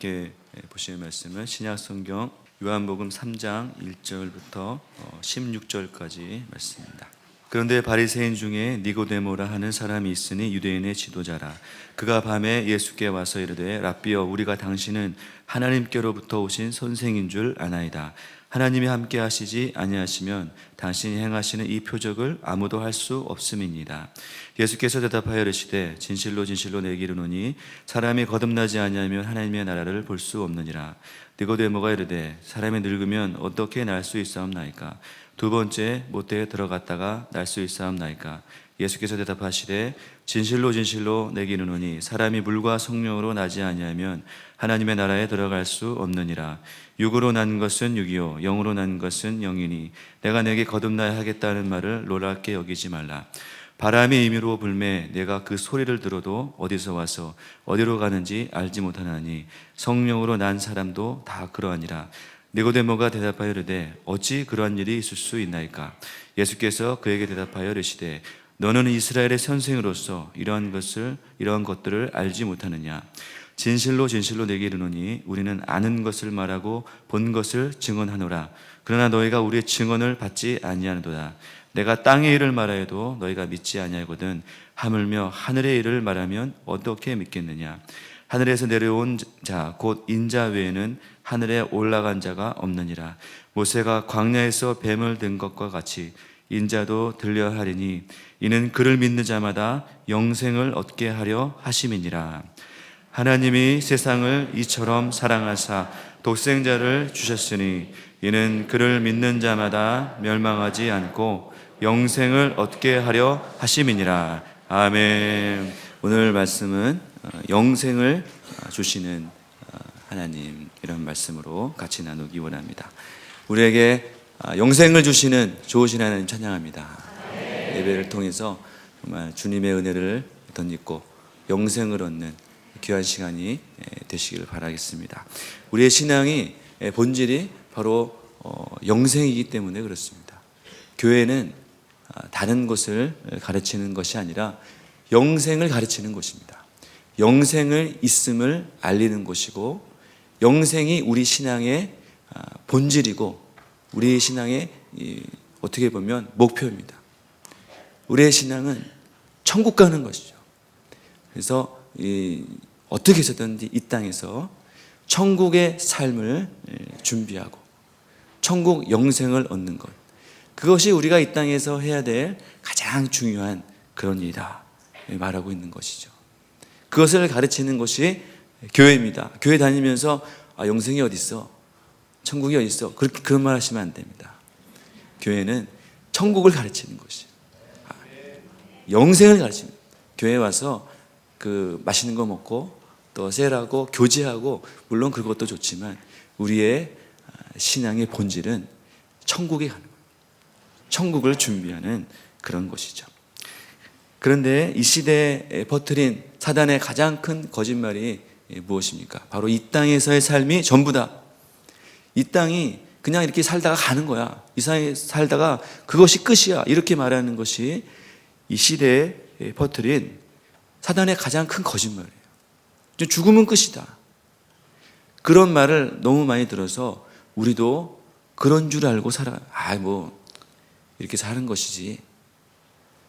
함께 보실 말씀은 신약성경 요한복음 3장 1절부터 16절까지 말씀입니다. 그런데 바리새인 중에 니고데모라 하는 사람이 있으니 유대인의 지도자라. 그가 밤에 예수께 와서 이르되 랍비여, 우리가 당신은 하나님께로부터 오신 선생인 줄 아나이다. 하나님이 함께 하시지 아니하시면 당신이 행하시는 이 표적을 아무도 할 수 없음이니이다. 예수께서 대답하여 이르시되 진실로 진실로 내게 이르노니 사람이 거듭나지 아니하면 하나님의 나라를 볼 수 없느니라. 니고데모가 이르되 사람이 늙으면 어떻게 날 수 있사옵나이까? 두 번째 못대에 들어갔다가 날 수 있사옵나이까? 예수께서 대답하시되 진실로 진실로 내게 이르노니 사람이 물과 성령으로 나지 아니하면 하나님의 나라에 들어갈 수 없느니라. 육으로 난 것은 육이요 영으로 난 것은 영이니 내가 내게 거듭나야 하겠다는 말을 놀랍게 여기지 말라. 바람이 임의로 불매 내가 그 소리를 들어도 어디서 와서 어디로 가는지 알지 못하나니 성령으로 난 사람도 다 그러하니라. 니고데모가 대답하여 이르되 어찌 그러한 일이 있을 수 있나이까? 예수께서 그에게 대답하여 이르시되 너는 이스라엘의 선생으로서 이러한 것들을 알지 못하느냐? 진실로 진실로 내게 이르노니 우리는 아는 것을 말하고 본 것을 증언하노라. 그러나 너희가 우리의 증언을 받지 아니하노도다. 내가 땅의 일을 말하여도 너희가 믿지 아니하거든 하물며 하늘의 일을 말하면 어떻게 믿겠느냐? 하늘에서 내려온 자 곧 인자 외에는 하늘에 올라간 자가 없느니라. 모세가 광야에서 뱀을 든 것과 같이 인자도 들려 하리니 이는 그를 믿는 자마다 영생을 얻게 하려 하심이니라. 하나님이 세상을 이처럼 사랑하사 독생자를 주셨으니 이는 그를 믿는 자마다 멸망하지 않고 영생을 얻게 하려 하심이니라. 아멘. 오늘 말씀은 영생을 주시는 하나님, 이런 말씀으로 같이 나누기 원합니다. 우리에게 영생을 주시는 좋으신 하나님 찬양합니다. 예배를 통해서 정말 주님의 은혜를 덧입고 영생을 얻는 귀한 시간이 되시기를 바라겠습니다. 우리의 신앙이 본질이 바로 영생이기 때문에 그렇습니다. 교회는 다른 것을 가르치는 것이 아니라 영생을 가르치는 곳입니다. 영생을 있음을 알리는 곳이고 영생이 우리 신앙의 본질이고 우리 신앙의 어떻게 보면 목표입니다. 우리의 신앙은 천국 가는 것이죠. 그래서 어떻게 해서든지 이 땅에서 천국의 삶을 준비하고 천국 영생을 얻는 것, 그것이 우리가 이 땅에서 해야 될 가장 중요한 그런 일이다 말하고 있는 것이죠. 그것을 가르치는 것이 교회입니다. 교회 다니면서 영생이 어디 있어? 천국이 어디 있어? 그런 말 하시면 안 됩니다. 교회는 천국을 가르치는 것이에요. 영생을 가르치는 거예요. 교회에 와서 맛있는 거 먹고 또 셀하고 교제하고 물론 그것도 좋지만 우리의 신앙의 본질은 천국에 가는 거예요. 천국을 준비하는 그런 것이죠. 그런데 이 시대에 퍼뜨린 사단의 가장 큰 거짓말이 무엇입니까? 바로 이 땅에서의 삶이 전부다. 이 땅이 그냥 이렇게 살다가 가는 거야. 이 땅에 살다가 그것이 끝이야. 이렇게 말하는 것이 이 시대에 퍼뜨린 사단의 가장 큰 거짓말이에요. 죽으면 끝이다. 그런 말을 너무 많이 들어서 우리도 그런 줄 알고 이렇게 사는 것이지.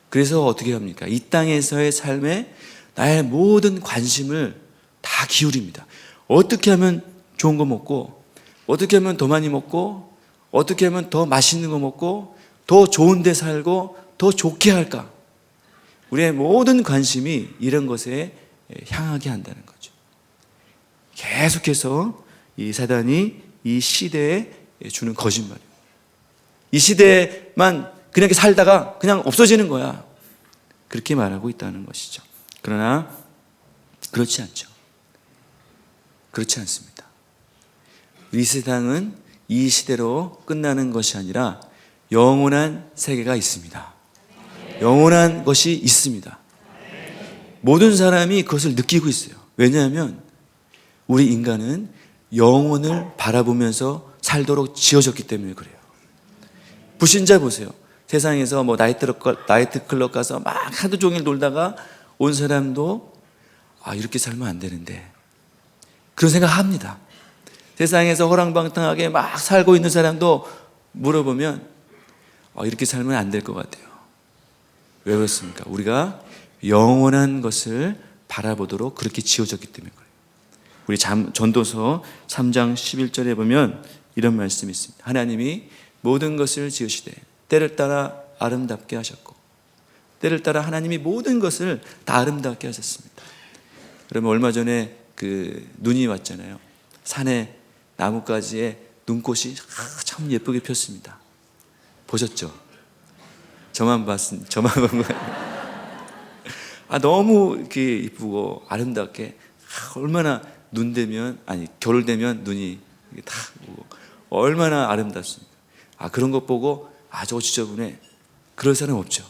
그래서 어떻게 합니까? 이 땅에서의 삶에 나의 모든 관심을 다 기울입니다. 어떻게 하면 좋은 거 먹고, 어떻게 하면 더 많이 먹고, 어떻게 하면 더 맛있는 거 먹고, 더 좋은 데 살고, 더 좋게 할까? 우리의 모든 관심이 이런 것에 향하게 한다는 거죠. 계속해서 이 사단이 이 시대에 주는 거짓말이에요. 이 시대에만 그냥 살다가 그냥 없어지는 거야. 그렇게 말하고 있다는 것이죠. 그러나 그렇지 않죠. 그렇지 않습니다. 우리 세상은 이 시대로 끝나는 것이 아니라 영원한 세계가 있습니다. 영원한 것이 있습니다. 모든 사람이 그것을 느끼고 있어요. 왜냐하면 우리 인간은 영혼을 바라보면서 살도록 지어졌기 때문에 그래요. 불신자 보세요. 세상에서 나이트클럽 가서 막 하루 종일 놀다가 온 사람도 이렇게 살면 안 되는데 그런 생각합니다. 세상에서 호랑방탕하게 막 살고 있는 사람도 물어보면 이렇게 살면 안 될 것 같아요. 왜 그렇습니까? 우리가 영원한 것을 바라보도록 그렇게 지어졌기 때문에 그래요. 우리 전도서 3장 11절에 보면 이런 말씀이 있습니다. 하나님이 모든 것을 지으시되 때를 따라 아름답게 하셨고, 때를 따라 하나님이 모든 것을 다 아름답게 하셨습니다. 그러면 얼마 전에 눈이 왔잖아요. 산에 나뭇가지에 눈꽃이 참 예쁘게 폈습니다. 보셨죠? 저만 본 거예요. 너무 이렇게 이쁘고 아름답게, 얼마나 겨울 되면 눈이 다 오고 얼마나 아름답습니까? 그런 것 보고 저거 지저분해, 그럴 사람 없죠.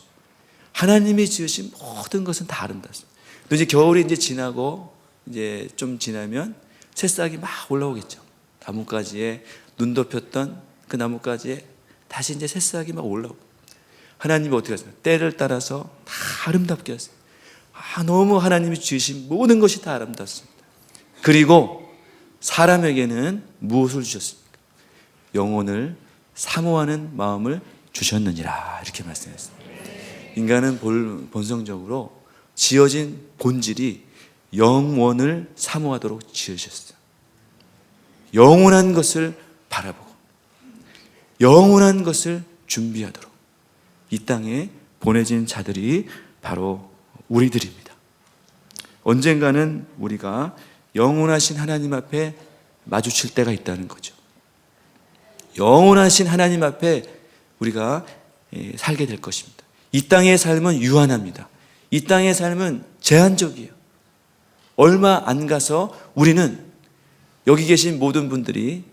하나님이 지으신 모든 것은 다 아름답습니다. 또 이제 겨울이 이제 지나고 이제 좀 지나면 새싹이 막 올라오겠죠. 나뭇가지에 눈 덮였던 그 나뭇가지에 다시 이제 새싹이 막 올라오고, 하나님이 어떻게 하세요? 때를 따라서 다 아름답게 하세요. 너무 하나님이 지으신 모든 것이 다 아름답습니다. 그리고 사람에게는 무엇을 주셨습니까? 영혼을 사모하는 마음을 주셨느니라, 이렇게 말씀했습니다. 인간은 본성적으로 지어진 본질이 영원을 사모하도록 지으셨어요. 영원한 것을 바라보고 영원한 것을 준비하도록 이 땅에 보내진 자들이 바로 우리들입니다. 언젠가는 우리가 영원하신 하나님 앞에 마주칠 때가 있다는 거죠. 영원하신 하나님 앞에 우리가 살게 될 것입니다. 이 땅의 삶은 유한합니다. 이 땅의 삶은 제한적이에요. 얼마 안 가서 우리는, 여기 계신 모든 분들이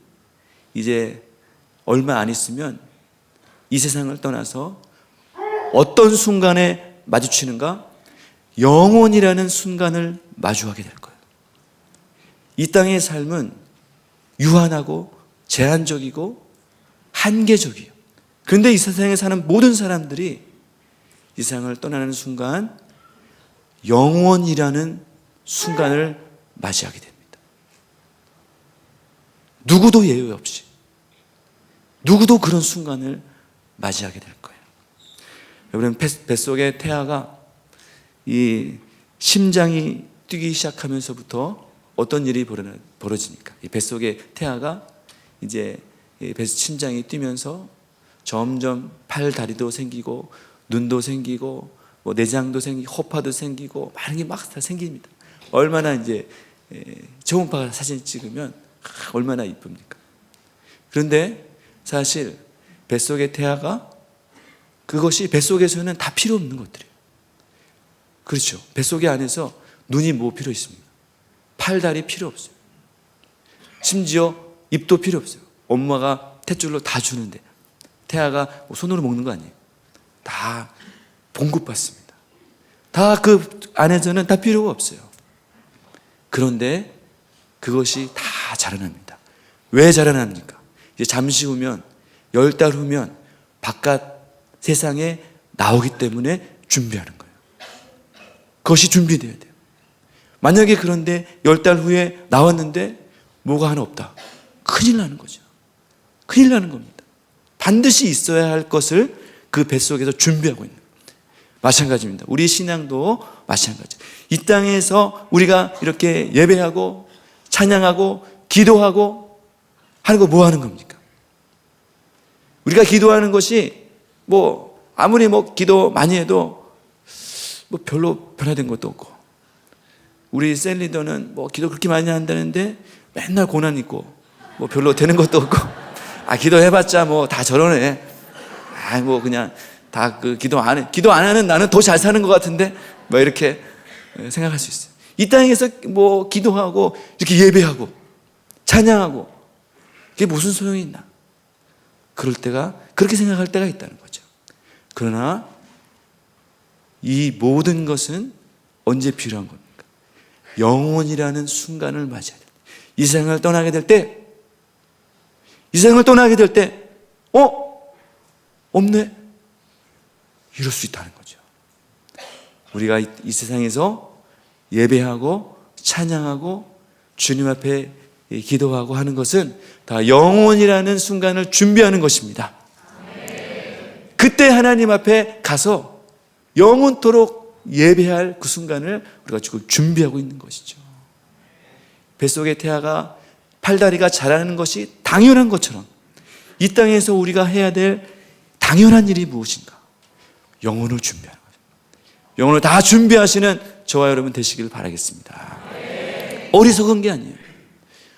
이제 얼마 안 있으면 이 세상을 떠나서 어떤 순간에 마주치는가? 영원이라는 순간을 마주하게 될 거예요. 이 땅의 삶은 유한하고 제한적이고 한계적이에요. 그런데 이 세상에 사는 모든 사람들이 이 세상을 떠나는 순간 영원이라는 순간을 맞이하게 됩니다. 누구도 예외 없이 누구도 그런 순간을 맞이하게 될 거예요. 여러분, 뱃속의 태아가 이 심장이 뛰기 시작하면서부터 어떤 일이 벌어지니까, 이 뱃속의 태아가 이제 심장이 뛰면서 점점 팔, 다리도 생기고 눈도 생기고 내장도 생기고 호파도 생기고 많은 게 막 다 생깁니다. 얼마나 이제 초음파 사진 찍으면 얼마나 이쁩니까? 그런데 사실 뱃속의 태아가, 그것이 뱃속에서는 다 필요 없는 것들이에요. 그렇죠. 뱃속의 안에서 눈이 뭐 필요 있습니까? 팔, 다리 필요 없어요. 심지어 입도 필요 없어요. 엄마가 탯줄로 다 주는데 태아가 손으로 먹는 거 아니에요. 다 봉급받습니다. 다 그 안에서는 다 필요가 없어요. 그런데 그것이 다 자라납니다. 왜 자라납니까? 이제 잠시 후면, 10달 후면 바깥 세상에 나오기 때문에 준비하는 거예요. 그것이 준비되어야 돼요. 만약에 그런데 10달 후에 나왔는데 뭐가 하나 없다, 큰일 나는 거죠. 큰일 나는 겁니다. 반드시 있어야 할 것을 그 뱃속에서 준비하고 있는 거예요. 마찬가지입니다. 우리 신앙도 마찬가지. 이 땅에서 우리가 이렇게 예배하고 찬양하고 기도하고 하는 거 뭐 하는 겁니까? 우리가 기도하는 것이 아무리 기도 많이 해도 별로 변화된 것도 없고, 우리 셀리더는 기도 그렇게 많이 한다는데 맨날 고난 있고 별로 되는 것도 없고, 기도해봤자 다 저러네, 그냥 다 기도 안 하는 나는 더 잘 사는 것 같은데, 이렇게 생각할 수 있어요. 이 땅에서 기도하고 이렇게 예배하고 찬양하고 그게 무슨 소용이 있나? 그렇게 생각할 때가 있다는 거죠. 그러나 이 모든 것은 언제 필요한 겁니까? 영원이라는 순간을 맞이해야 돼요. 이 세상을 떠나게 될 때, 없네? 이럴 수 있다는 거죠. 우리가 이 세상에서 예배하고 찬양하고 주님 앞에 기도하고 하는 것은 다 영원이라는 순간을 준비하는 것입니다. 그때 하나님 앞에 가서 영원토록 예배할 그 순간을 우리가 지금 준비하고 있는 것이죠. 뱃속의 태아가 팔다리가 자라는 것이 당연한 것처럼 이 땅에서 우리가 해야 될 당연한 일이 무엇인가? 영혼을 준비하는 거죠. 영혼을 다 준비하시는 저와 여러분 되시길 바라겠습니다. 어리석은 게 아니에요.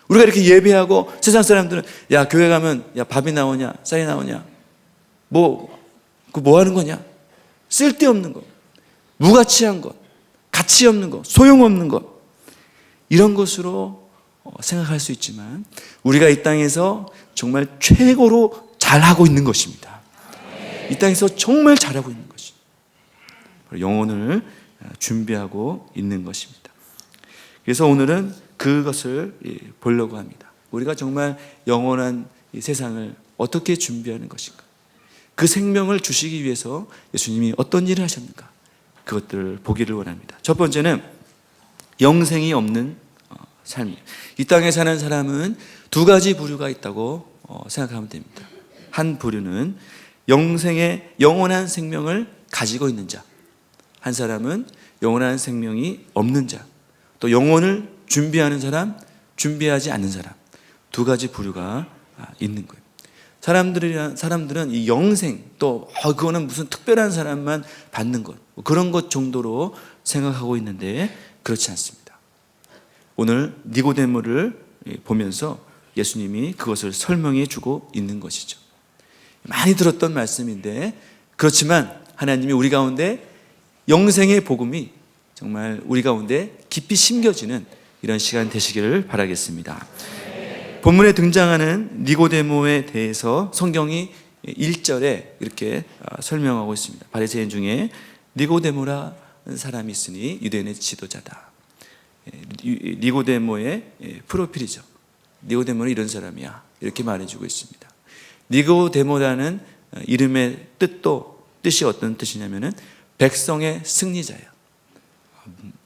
우리가 이렇게 예배하고 세상 사람들은 야 교회 가면 야 밥이 나오냐 쌀이 나오냐 뭐 하는 거냐, 쓸데없는 것, 무가치한 것, 가치 없는 것, 소용없는 것, 이런 것으로 생각할 수 있지만 우리가 이 땅에서 정말 최고로 잘하고 있는 것입니다. 이 땅에서 정말 잘하고 있는 것입니다. 영혼을 준비하고 있는 것입니다. 그래서 오늘은 그것을 보려고 합니다. 우리가 정말 영원한 이 세상을 어떻게 준비하는 것인가? 그 생명을 주시기 위해서 예수님이 어떤 일을 하셨는가? 그것들을 보기를 원합니다. 첫 번째는 영생이 없는 삶이에요. 이 땅에 사는 사람은 두 가지 부류가 있다고 생각하면 됩니다. 한 부류는 영생의 영원한 생명을 가지고 있는 자, 한 사람은 영원한 생명이 없는 자, 또 영혼을 준비하는 사람, 준비하지 않는 사람, 두 가지 부류가 있는 거예요. 사람들은 이 영생, 또 그거는 무슨 특별한 사람만 받는 것, 그런 것 정도로 생각하고 있는데 그렇지 않습니다. 오늘 니고데모를 보면서 예수님이 그것을 설명해 주고 있는 것이죠. 많이 들었던 말씀인데 그렇지만 하나님이 우리 가운데 영생의 복음이 정말 우리 가운데 깊이 심겨지는 이런 시간 되시기를 바라겠습니다. 본문에 등장하는 니고데모에 대해서 성경이 1절에 이렇게 설명하고 있습니다. 바리새인 중에 니고데모라는 사람이 있으니 유대인의 지도자다. 니고데모의 프로필이죠. 니고데모는 이런 사람이야, 이렇게 말해주고 있습니다. 니고데모라는 이름의 뜻이 어떤 뜻이냐면은 백성의 승리자예요.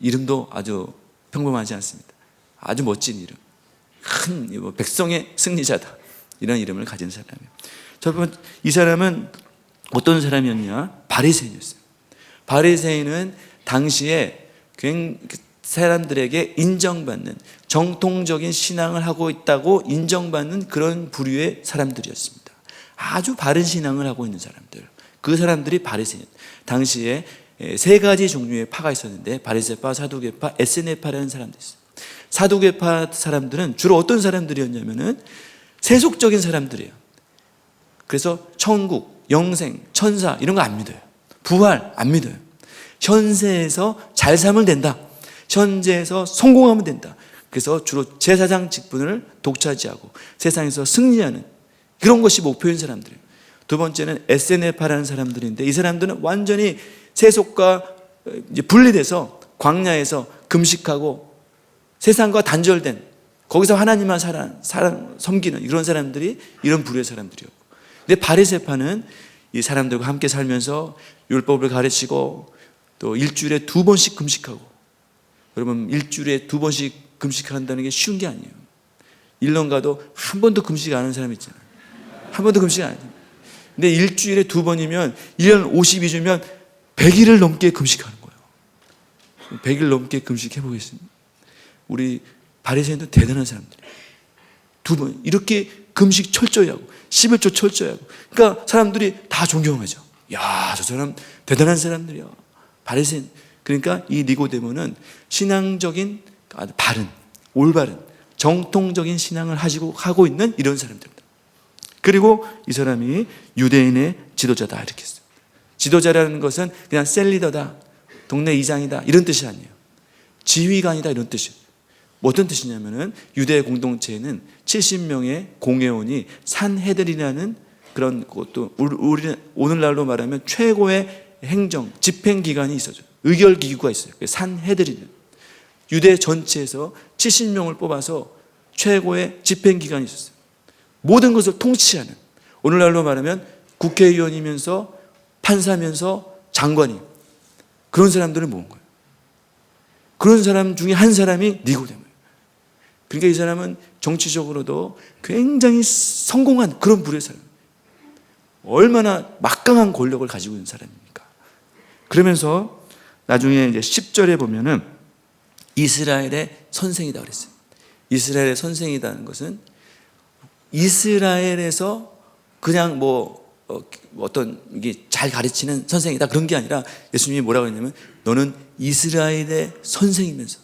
이름도 아주 평범하지 않습니다. 아주 멋진 이름. 큰 백성의 승리자다, 이런 이름을 가진 사람이에요. 첫 번째, 이 사람은 어떤 사람이었냐? 바리새인이었어요. 바리새인은 당시에 사람들에게 인정받는 정통적인 신앙을 하고 있다고 인정받는 그런 부류의 사람들이었습니다. 아주 바른 신앙을 하고 있는 사람들, 그 사람들이 바리새인. 당시에 세 가지 종류의 파가 있었는데 바리새파, 사두개파, 에세네파라는 사람들이 있어요. 사두개파 사람들은 주로 어떤 사람들이었냐면은 세속적인 사람들이에요. 그래서 천국, 영생, 천사 이런 거 안 믿어요. 부활 안 믿어요. 현세에서 잘 살면 된다. 현재에서 성공하면 된다. 그래서 주로 제사장 직분을 독차지하고 세상에서 승리하는 그런 것이 목표인 사람들이에요. 두 번째는 에세네파라는 사람들인데 이 사람들은 완전히 세속과 이제 분리돼서 광야에서 금식하고 세상과 단절된, 거기서 하나님만 섬기는 이런 사람들이 이런 부류의 사람들이었고, 근데 바리새파는 이 사람들과 함께 살면서 율법을 가르치고 또 일주일에 2번씩 금식하고, 여러분 일주일에 2번씩 금식한다는 게 쉬운 게 아니에요. 1년 가도 한 번도 금식 안 하는 사람 있잖아요. 한 번도 금식 안 해요. 근데 일주일에 2번이면 1년 52주면 100일을 넘게 금식하는 거예요. 100일 넘게 금식해 보겠습니다. 우리 바리새인도 대단한 사람들이에요. 2번 이렇게 금식 철저히 하고 11조 철저히 하고, 그러니까 사람들이 다 존경하죠. 야, 저 사람 대단한 사람들이야, 바리새인. 그러니까 이 니고데모는 신앙적인 아주 바른, 올바른, 정통적인 신앙을 하고 있는 이런 사람들입니다. 그리고 이 사람이 유대인의 지도자다, 이렇게 했어요. 지도자라는 것은 그냥 셀리더다, 동네 이장이다 이런 뜻이 아니에요. 지휘관이다 이런 뜻이에요. 어떤 뜻이냐면은 유대 공동체에는 70명의 공회원이 산헤드린이라는 그런 것도 우리는 오늘날로 말하면 최고의 행정 집행기관이 있어요. 의결기구가 있어요. 산헤드린. 유대 전체에서 70명을 뽑아서 최고의 집행기관이 있었어요. 모든 것을 통치하는, 오늘날로 말하면 국회의원이면서 판사면서 장관이, 그런 사람들을 모은 거예요. 그런 사람 중에 한 사람이 니고데모예요. 그러니까 이 사람은 정치적으로도 굉장히 성공한 그런 부류의 사람. 얼마나 막강한 권력을 가지고 있는 사람입니까? 그러면서 나중에 이제 10절에 보면은 이스라엘의 선생이다 그랬어요. 이스라엘의 선생이라는 것은 이스라엘에서 그냥 어떤 이게 잘 가르치는 선생이다 그런 게 아니라 예수님이 뭐라고 했냐면 너는 이스라엘의 선생이면서,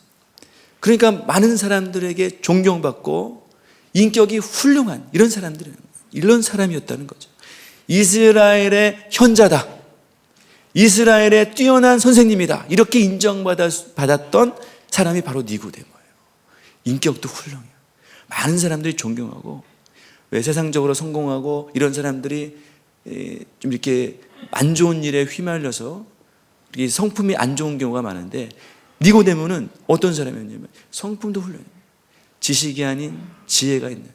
그러니까 많은 사람들에게 존경받고 인격이 훌륭한 이런 사람이었다는 거죠. 이스라엘의 현자다, 이스라엘의 뛰어난 선생님이다, 이렇게 인정받았던 사람이 바로 니고데모예요. 인격도 훌륭해요. 많은 사람들이 존경하고, 왜 세상적으로 성공하고 이런 사람들이 좀 이렇게 안 좋은 일에 휘말려서 성품이 안 좋은 경우가 많은데, 니고데모는 어떤 사람이었냐면 성품도 훌륭해요. 지식이 아닌 지혜가 있는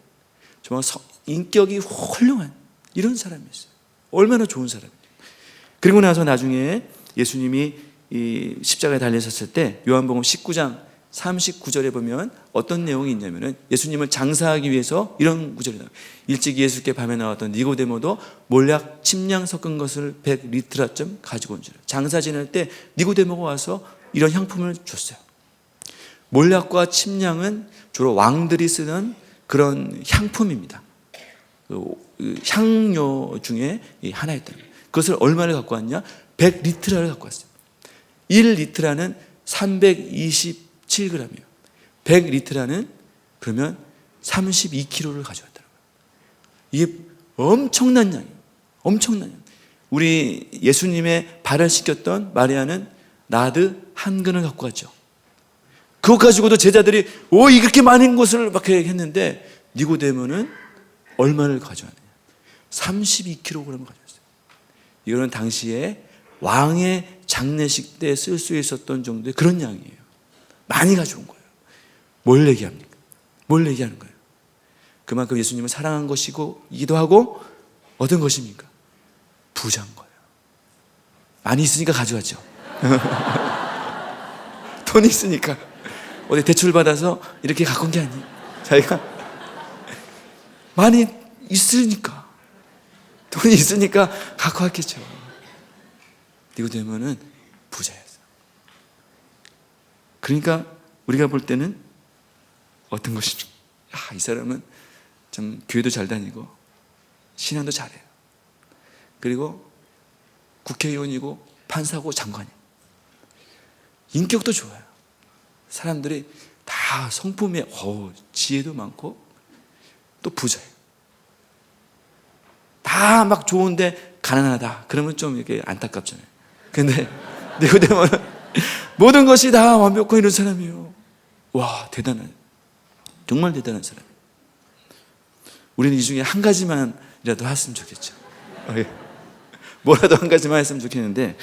정말 인격이 훌륭한 이런 사람이었어요. 얼마나 좋은 사람이에요. 그리고 나서 나중에 예수님이 이 십자가에 달리셨을 때 요한복음 19장 39절에 보면 어떤 내용이 있냐면은 예수님을 장사하기 위해서 이런 구절이 나와요. 일찍 예수께 밤에 나왔던 니고데모도 몰약 침량 섞은 것을 100리트라쯤 가지고 온 줄. 장사 지낼 때 니고데모가 와서 이런 향품을 줬어요. 몰약과 침량은 주로 왕들이 쓰는 그런 향품입니다. 향료 중에 하나였다. 그것을 얼마를 갖고 왔냐? 100리트라를 갖고 왔어요. 1리트라는 327g이에요. 100리트라는 그러면 32kg를 가져왔다는 거예요. 이게 엄청난 양이에요. 엄청난 양. 우리 예수님의 발을 씻겼던 마리아는 나드 한 근을 갖고 왔죠. 그것 가지고도 제자들이 이렇게 많은 것을 막 했는데 니고데모는 얼마를 가져왔느냐? 32kg을 가져왔어요. 이거는 당시에 왕의 장례식 때 쓸 수 있었던 정도의 그런 양이에요. 많이 가져온 거예요. 뭘 얘기합니까? 뭘 얘기하는 거예요? 그만큼 예수님을 사랑한 것이기도 하고 어떤 것입니까? 부자인 거예요. 많이 있으니까 가져왔죠. 돈이 있으니까 어디 대출 받아서 이렇게 갖고 온 게 아니에요. 자기가 많이 있으니까, 돈이 있으니까 갖고 왔겠죠. 니고데모는 부자였어요. 그러니까 우리가 볼 때는 어떤 것입니까? 이 사람은 참 교회도 잘 다니고 신앙도 잘해요. 그리고 국회의원이고 판사고 장관이에요. 인격도 좋아요. 사람들이 다 성품에 지혜도 많고 또 부자예요. 다 막 좋은데 가난하다 그러면 좀 이렇게 안타깝잖아요. 근데 니고데모는 모든 것이 다 완벽한 이런 사람이에요. 와, 대단한, 정말 대단한 사람. 우리는 이 중에 한 가지만이라도 했으면 좋겠죠. 뭐라도 한 가지만 했으면 좋겠는데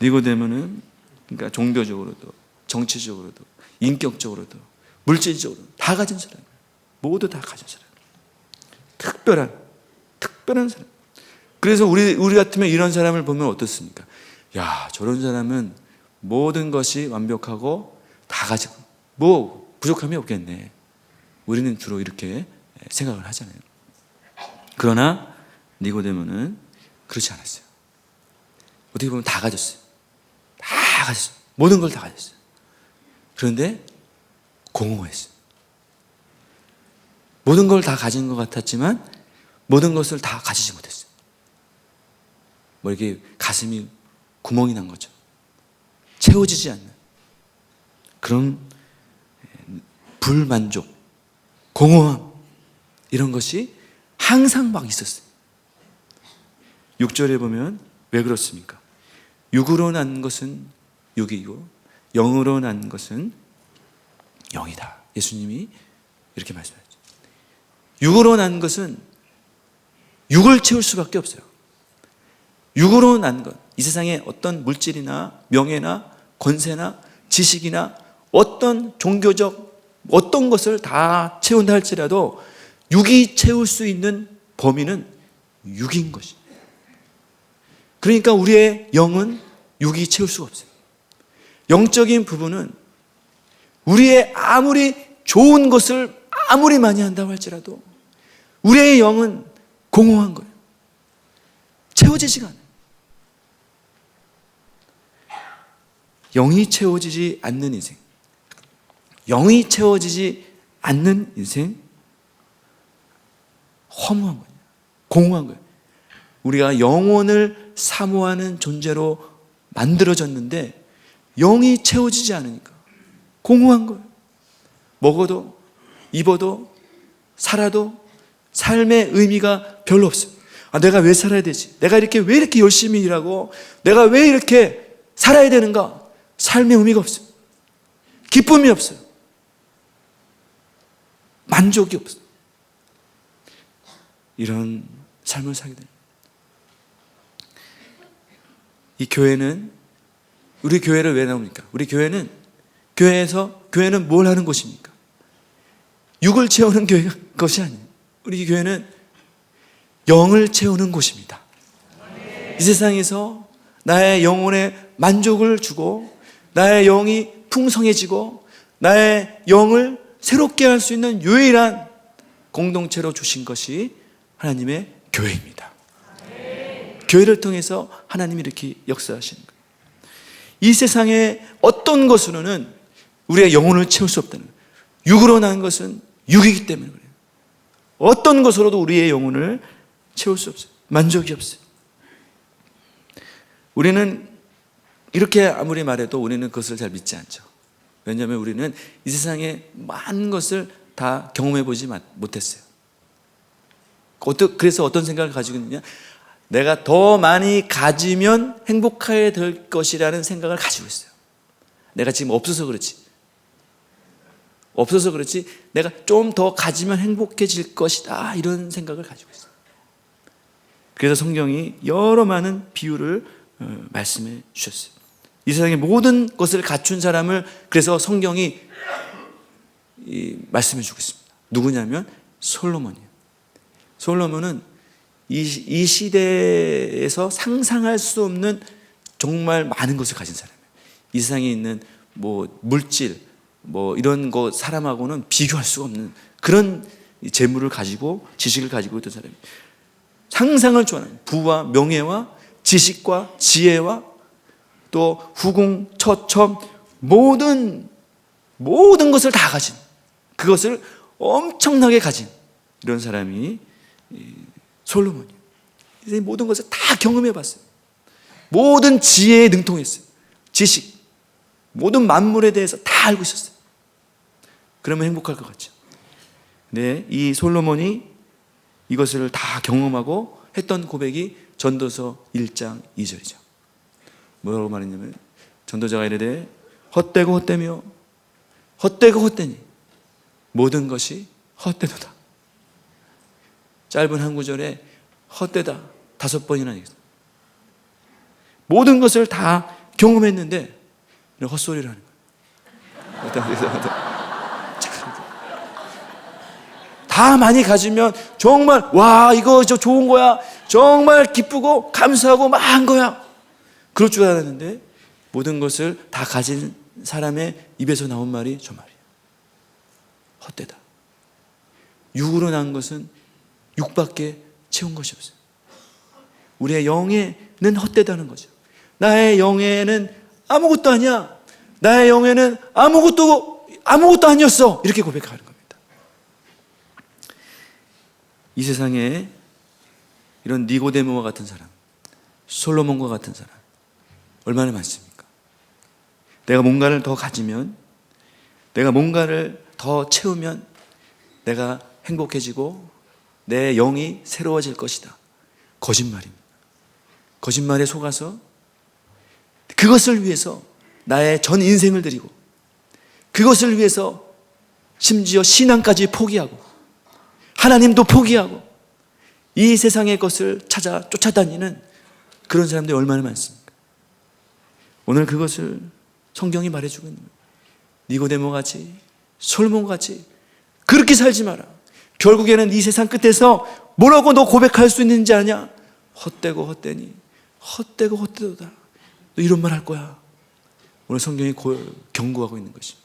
니고데모는 그러니까 종교적으로도 정치적으로도 인격적으로도 물질적으로도 다 가진 사람이에요. 모두 다 가진 사람. 특별한 사람. 그래서 우리 같으면 이런 사람을 보면 어떻습니까? 야, 저런 사람은 모든 것이 완벽하고 다 가지고 부족함이 없겠네. 우리는 주로 이렇게 생각을 하잖아요. 그러나 니고데모는 그렇지 않았어요. 어떻게 보면 다 가졌어요. 다 가졌어요. 모든 걸 다 가졌어요. 그런데 공허했어요. 모든 걸 다 가진 것 같았지만 모든 것을 다 가지지 못했어요. 이렇게 가슴이 구멍이 난 거죠. 채워지지 않는 그런 불만족, 공허함, 이런 것이 항상 막 있었어요. 6절에 보면 왜 그렇습니까? 육으로 난 것은 육이고 영으로 난 것은 영이다. 예수님이 이렇게 말씀하셨죠. 육으로 난 것은 육을 채울 수밖에 없어요. 육으로 난 것, 이 세상에 어떤 물질이나 명예나 권세나 지식이나 어떤 종교적 어떤 것을 다 채운다 할지라도 육이 채울 수 있는 범위는 육인 것이에요. 그러니까 우리의 영은 육이 채울 수가 없어요. 영적인 부분은 우리의 아무리 좋은 것을 아무리 많이 한다고 할지라도 우리의 영은 공허한 거예요. 채워지지가 않아요. 영이 채워지지 않는 인생, 영이 채워지지 않는 인생, 허무한 거예요. 공허한 거예요. 우리가 영혼을 사모하는 존재로 만들어졌는데 영이 채워지지 않으니까 공허한 거예요. 먹어도 입어도 살아도 삶의 의미가 별로 없어요. 내가 왜 살아야 되지? 내가 왜 이렇게 열심히 일하고 내가 왜 이렇게 살아야 되는가? 삶의 의미가 없어요. 기쁨이 없어요. 만족이 없어요. 이런 삶을 살게 됩니다. 이 교회는, 우리 교회를 왜 나옵니까? 우리 교회는 교회는 뭘 하는 곳입니까? 육을 채우는 것이 아니에요. 우리 교회는 영을 채우는 곳입니다. 이 세상에서 나의 영혼에 만족을 주고 나의 영이 풍성해지고 나의 영을 새롭게 할 수 있는 유일한 공동체로 주신 것이 하나님의 교회입니다. 교회를 통해서 하나님이 이렇게 역사하시는 거예요. 이 세상의 어떤 것으로는 우리의 영혼을 채울 수 없다는 거예요. 육으로 난 것은 육이기 때문에 그래요. 어떤 것으로도 우리의 영혼을 채울 수 없어요. 만족이 없어요. 우리는 이렇게 아무리 말해도 우리는 그것을 잘 믿지 않죠. 왜냐하면 우리는 이 세상의 많은 것을 다 경험해 보지 못했어요. 그래서 어떤 생각을 가지고 있느냐? 내가 더 많이 가지면 행복하게 될 것이라는 생각을 가지고 있어요. 내가 지금 없어서 그렇지. 내가 좀 더 가지면 행복해질 것이다. 이런 생각을 가지고 있어요. 그래서 성경이 여러 많은 비유를 말씀해 주셨어요. 이 세상의 모든 것을 갖춘 사람을 그래서 성경이 말씀해 주고 있습니다. 누구냐면 솔로몬이에요. 솔로몬은 이 시대에서 상상할 수 없는 정말 많은 것을 가진 사람이에요. 이 세상에 있는 물질, 이런 거 사람하고는 비교할 수가 없는 그런 재물을 가지고 지식을 가지고 있던 사람이에요. 상상을 초월하는 부와 명예와 지식과 지혜와 또 후궁, 처첨 모든 것을 다 가진, 그것을 엄청나게 가진 이런 사람이 솔로몬이에요. 모든 것을 다 경험해 봤어요. 모든 지혜에 능통했어요. 지식, 모든 만물에 대해서 다 알고 있었어요. 그러면 행복할 것 같죠. 근데 이 솔로몬이 이것을 다 경험하고 했던 고백이 전도서 1장 2절이죠. 뭐라고 말했냐면 전도자가 이르되 헛되고 헛되며 헛되고 헛되니 모든 것이 헛되도다. 짧은 한 구절에 헛되다 5번이나 얘기했어요. 모든 것을 다 경험했는데 헛소리를 하는 거예요. 다 많이 가지면 정말 이거 좋은 거야, 정말 기쁘고 감사하고 막 한 거야, 그럴 줄 알았는데 모든 것을 다 가진 사람의 입에서 나온 말이 저 말이에요. 헛되다. 육으로 난 것은 육밖에 채운 것이 없어요. 우리의 영에는 헛되다는 거죠. 나의 영에는 아무것도 아니야. 나의 영에는 아무것도 아니었어. 이렇게 고백하는 겁니다. 이 세상에 이런 니고데모와 같은 사람, 솔로몬과 같은 사람 얼마나 많습니까? 내가 뭔가를 더 가지면, 내가 뭔가를 더 채우면 내가 행복해지고 내 영이 새로워질 것이다. 거짓말입니다. 거짓말에 속아서 그것을 위해서 나의 전 인생을 드리고 그것을 위해서 심지어 신앙까지 포기하고 하나님도 포기하고 이 세상의 것을 찾아 쫓아다니는 그런 사람들이 얼마나 많습니까? 오늘 그것을 성경이 말해주고 있는 거예요. 니고데모같이 솔몬같이 그렇게 살지 마라. 결국에는 이 세상 끝에서 뭐라고 너 고백할 수 있는지 아냐? 헛되고 헛되니 헛되고 헛되도다. 너 이런 말 할 거야. 오늘 성경이 경고하고 있는 것입니다.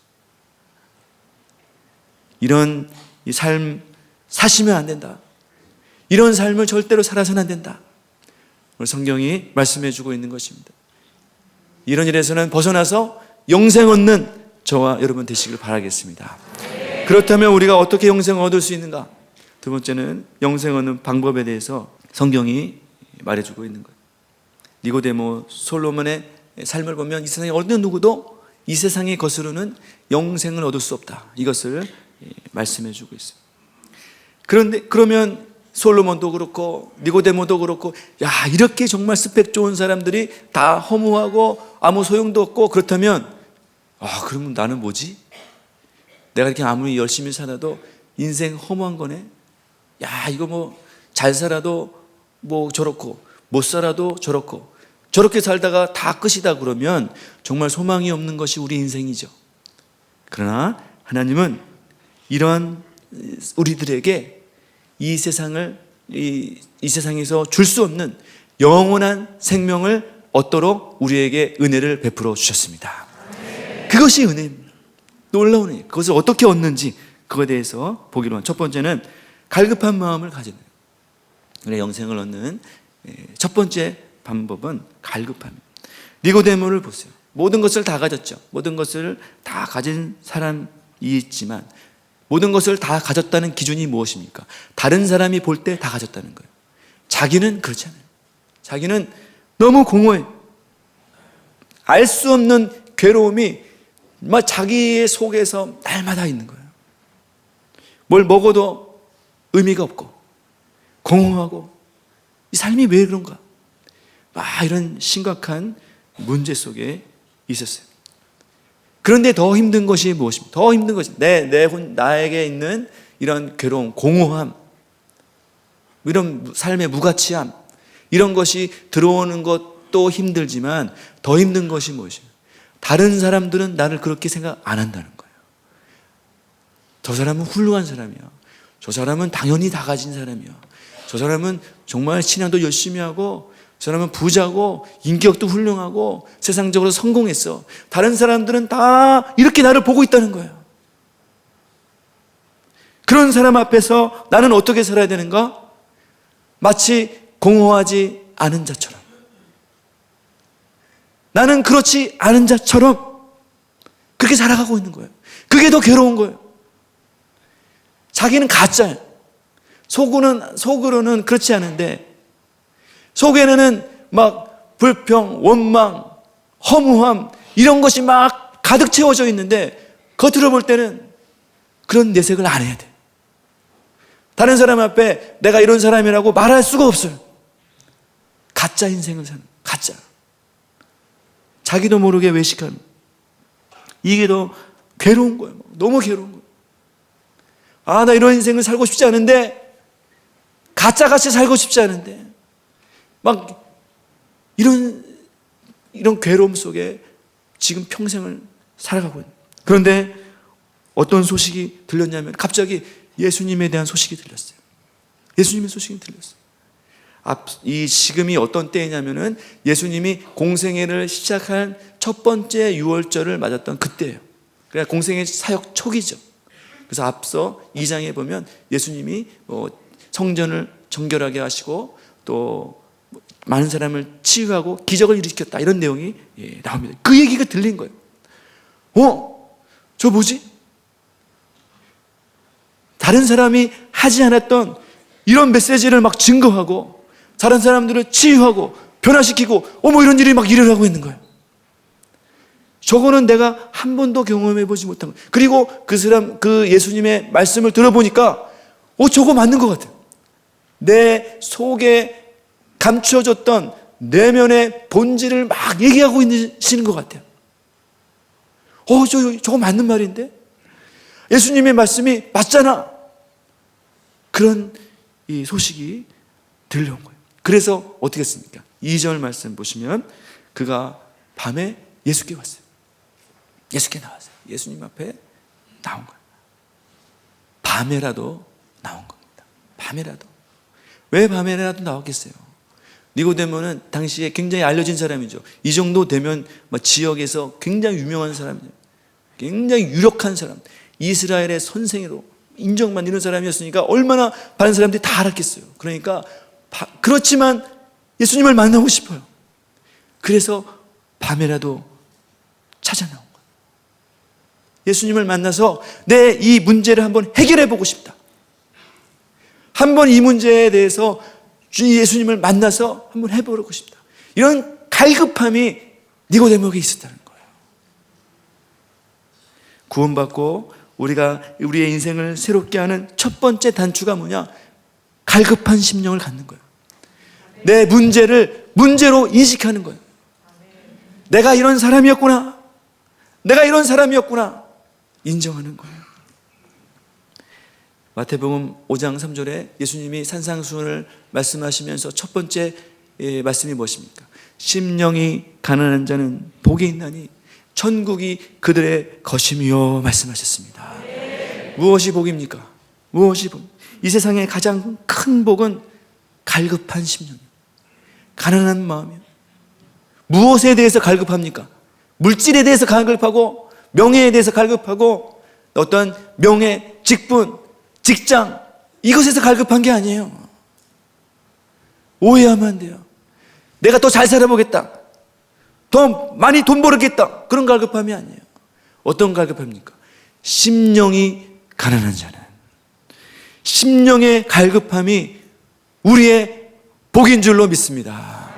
이런 이 삶 사시면 안 된다. 이런 삶을 절대로 살아서는 안 된다. 오늘 성경이 말씀해 주고 있는 것입니다. 이런 일에서는 벗어나서 영생 얻는 저와 여러분 되시길 바라겠습니다. 그렇다면 우리가 어떻게 영생을 얻을 수 있는가? 두 번째는 영생 얻는 방법에 대해서 성경이 말해주고 있는 거예요. 니고데모 솔로몬의 삶을 보면 이 세상에 어느 누구도 이 세상의 것으로는 영생을 얻을 수 없다. 이것을 말씀해 주고 있어요. 그런데 그러면 솔로몬도 그렇고 니고데모도 그렇고 야 이렇게 정말 스펙 좋은 사람들이 다 허무하고 아무 소용도 없고 그렇다면 그러면 나는 뭐지? 내가 이렇게 아무리 열심히 살아도 인생 허무한 거네. 야 이거 뭐 잘 살아도 뭐 저렇고 못 살아도 저렇고 저렇게 살다가 다 끝이다 그러면 정말 소망이 없는 것이 우리 인생이죠. 그러나 하나님은 이런 우리들에게 이 세상에서 줄 수 없는 영원한 생명을 얻도록 우리에게 은혜를 베풀어 주셨습니다. 그것이 은혜입니다. 놀라운 은혜. 그것을 어떻게 얻는지 그거에 대해서 보기로 한 첫 번째는 갈급한 마음을 가지는 거예요. 우리의 영생을 얻는 첫 번째 방법은 갈급함입니다. 니고데모를 보세요. 모든 것을 다 가졌죠. 모든 것을 다 가진 사람이 있지만 모든 것을 다 가졌다는 기준이 무엇입니까? 다른 사람이 볼 때 다 가졌다는 거예요. 자기는 그렇지 않아요. 자기는 너무 공허해요. 알 수 없는 괴로움이 자기의 속에서 날마다 있는 거예요. 뭘 먹어도 의미가 없고 공허하고 이 삶이 왜 그런가? 이런 심각한 문제 속에 있었어요. 그런데 더 힘든 것이 무엇입니까? 더 힘든 것이 나에게 있는 이런 괴로움, 공허함, 이런 삶의 무가치함, 이런 것이 들어오는 것도 힘들지만 더 힘든 것이 무엇이에요? 다른 사람들은 나를 그렇게 생각 안 한다는 거예요. 저 사람은 훌륭한 사람이야. 저 사람은 당연히 다 가진 사람이야. 저 사람은 정말 신앙도 열심히 하고 저 사람은 부자고 인격도 훌륭하고 세상적으로 성공했어. 다른 사람들은 다 이렇게 나를 보고 있다는 거예요. 그런 사람 앞에서 나는 어떻게 살아야 되는가? 마치 공허하지 않은 자처럼, 나는 그렇지 않은 자처럼 그렇게 살아가고 있는 거예요. 그게 더 괴로운 거예요. 자기는 가짜예요. 속으로는 그렇지 않은데 속에는 막 불평, 원망, 허무함 이런 것이 막 가득 채워져 있는데 겉으로 볼 때는 그런 내색을 안 해야 돼. 다른 사람 앞에 내가 이런 사람이라고 말할 수가 없어요. 가짜 인생을 사는, 가짜. 자기도 모르게 외식하는. 이게 더 괴로운 거예요. 너무 괴로운 거예요. 나 이런 인생을 살고 싶지 않은데, 가짜같이 살고 싶지 않은데, 막 이런 괴로움 속에 지금 평생을 살아가고 있는. 그런데 어떤 소식이 들렸냐면 갑자기 예수님에 대한 소식이 들렸어요. 예수님의 소식이 들렸어요. 이 지금이 어떤 때이냐면은 예수님이 공생애를 시작한 첫 번째 유월절을 맞았던 그때예요. 그러니까 공생애 사역 초기죠. 그래서 앞서 2장에 보면 예수님이 성전을 정결하게 하시고 또 많은 사람을 치유하고 기적을 일으켰다 이런 내용이 나옵니다. 그 얘기가 들린 거예요. 저 뭐지? 다른 사람이 하지 않았던 이런 메시지를 막 증거하고 다른 사람들을 치유하고 변화시키고 이런 일이 막 일어나고 있는 거예요. 저거는 내가 한 번도 경험해 보지 못한 거예요. 그리고 그 예수님의 말씀을 들어보니까 저거 맞는 것 같아요. 내 속에 감춰졌던 내면의 본질을 막 얘기하고 있으시는 것 같아요. 저거 맞는 말인데? 예수님의 말씀이 맞잖아. 그런 이 소식이 들려온 거예요. 그래서 어떻게 했습니까? 2절 말씀 보시면 그가 밤에 예수께 왔어요. 예수께 나왔어요. 예수님 앞에 나온 거예요. 밤에라도 나온 겁니다. 밤에라도. 왜 밤에라도 나왔겠어요? 니고데모는 당시에 굉장히 알려진 사람이죠. 이 정도 되면 지역에서 굉장히 유명한 사람이에요. 굉장히 유력한 사람. 이스라엘의 선생으로 인정만 이런 사람이었으니까 얼마나 많은 사람들이 다 알았겠어요. 그러니까 그렇지만 예수님을 만나고 싶어요. 그래서 밤에라도 찾아 나온 거예요. 예수님을 만나서 내 이 문제를 한번 해결해 보고 싶다. 한번 이 문제에 대해서 예수님을 만나서 한번 해보고 싶다. 이런 갈급함이 니고데모에게 있었다는 거예요. 구원받고 우리가 우리의 인생을 새롭게 하는 첫 번째 단추가 뭐냐? 갈급한 심령을 갖는 거예요. 내 문제를 문제로 인식하는 거예요. 내가 이런 사람이었구나. 내가 이런 사람이었구나. 인정하는 거예요. 마태복음 5장 3절에 예수님이 산상수훈을 말씀하시면서 첫 번째 말씀이 무엇입니까? 심령이 가난한 자는 복이 있나니 천국이 그들의 것임이요 말씀하셨습니다. 무엇이 복입니까? 무엇이 복? 이 세상의 가장 큰 복은 갈급한 심령이에요. 가난한 마음이에요. 무엇에 대해서 갈급합니까? 물질에 대해서 갈급하고 명예에 대해서 갈급하고 어떤 명예, 직분, 직장 이것에서 갈급한 게 아니에요. 오해하면 안 돼요. 내가 더 잘 살아보겠다. 더 많이 돈 벌겠다. 그런 갈급함이 아니에요. 어떤 갈급합니까? 심령이 가난한 자는 심령의 갈급함이 우리의 복인 줄로 믿습니다.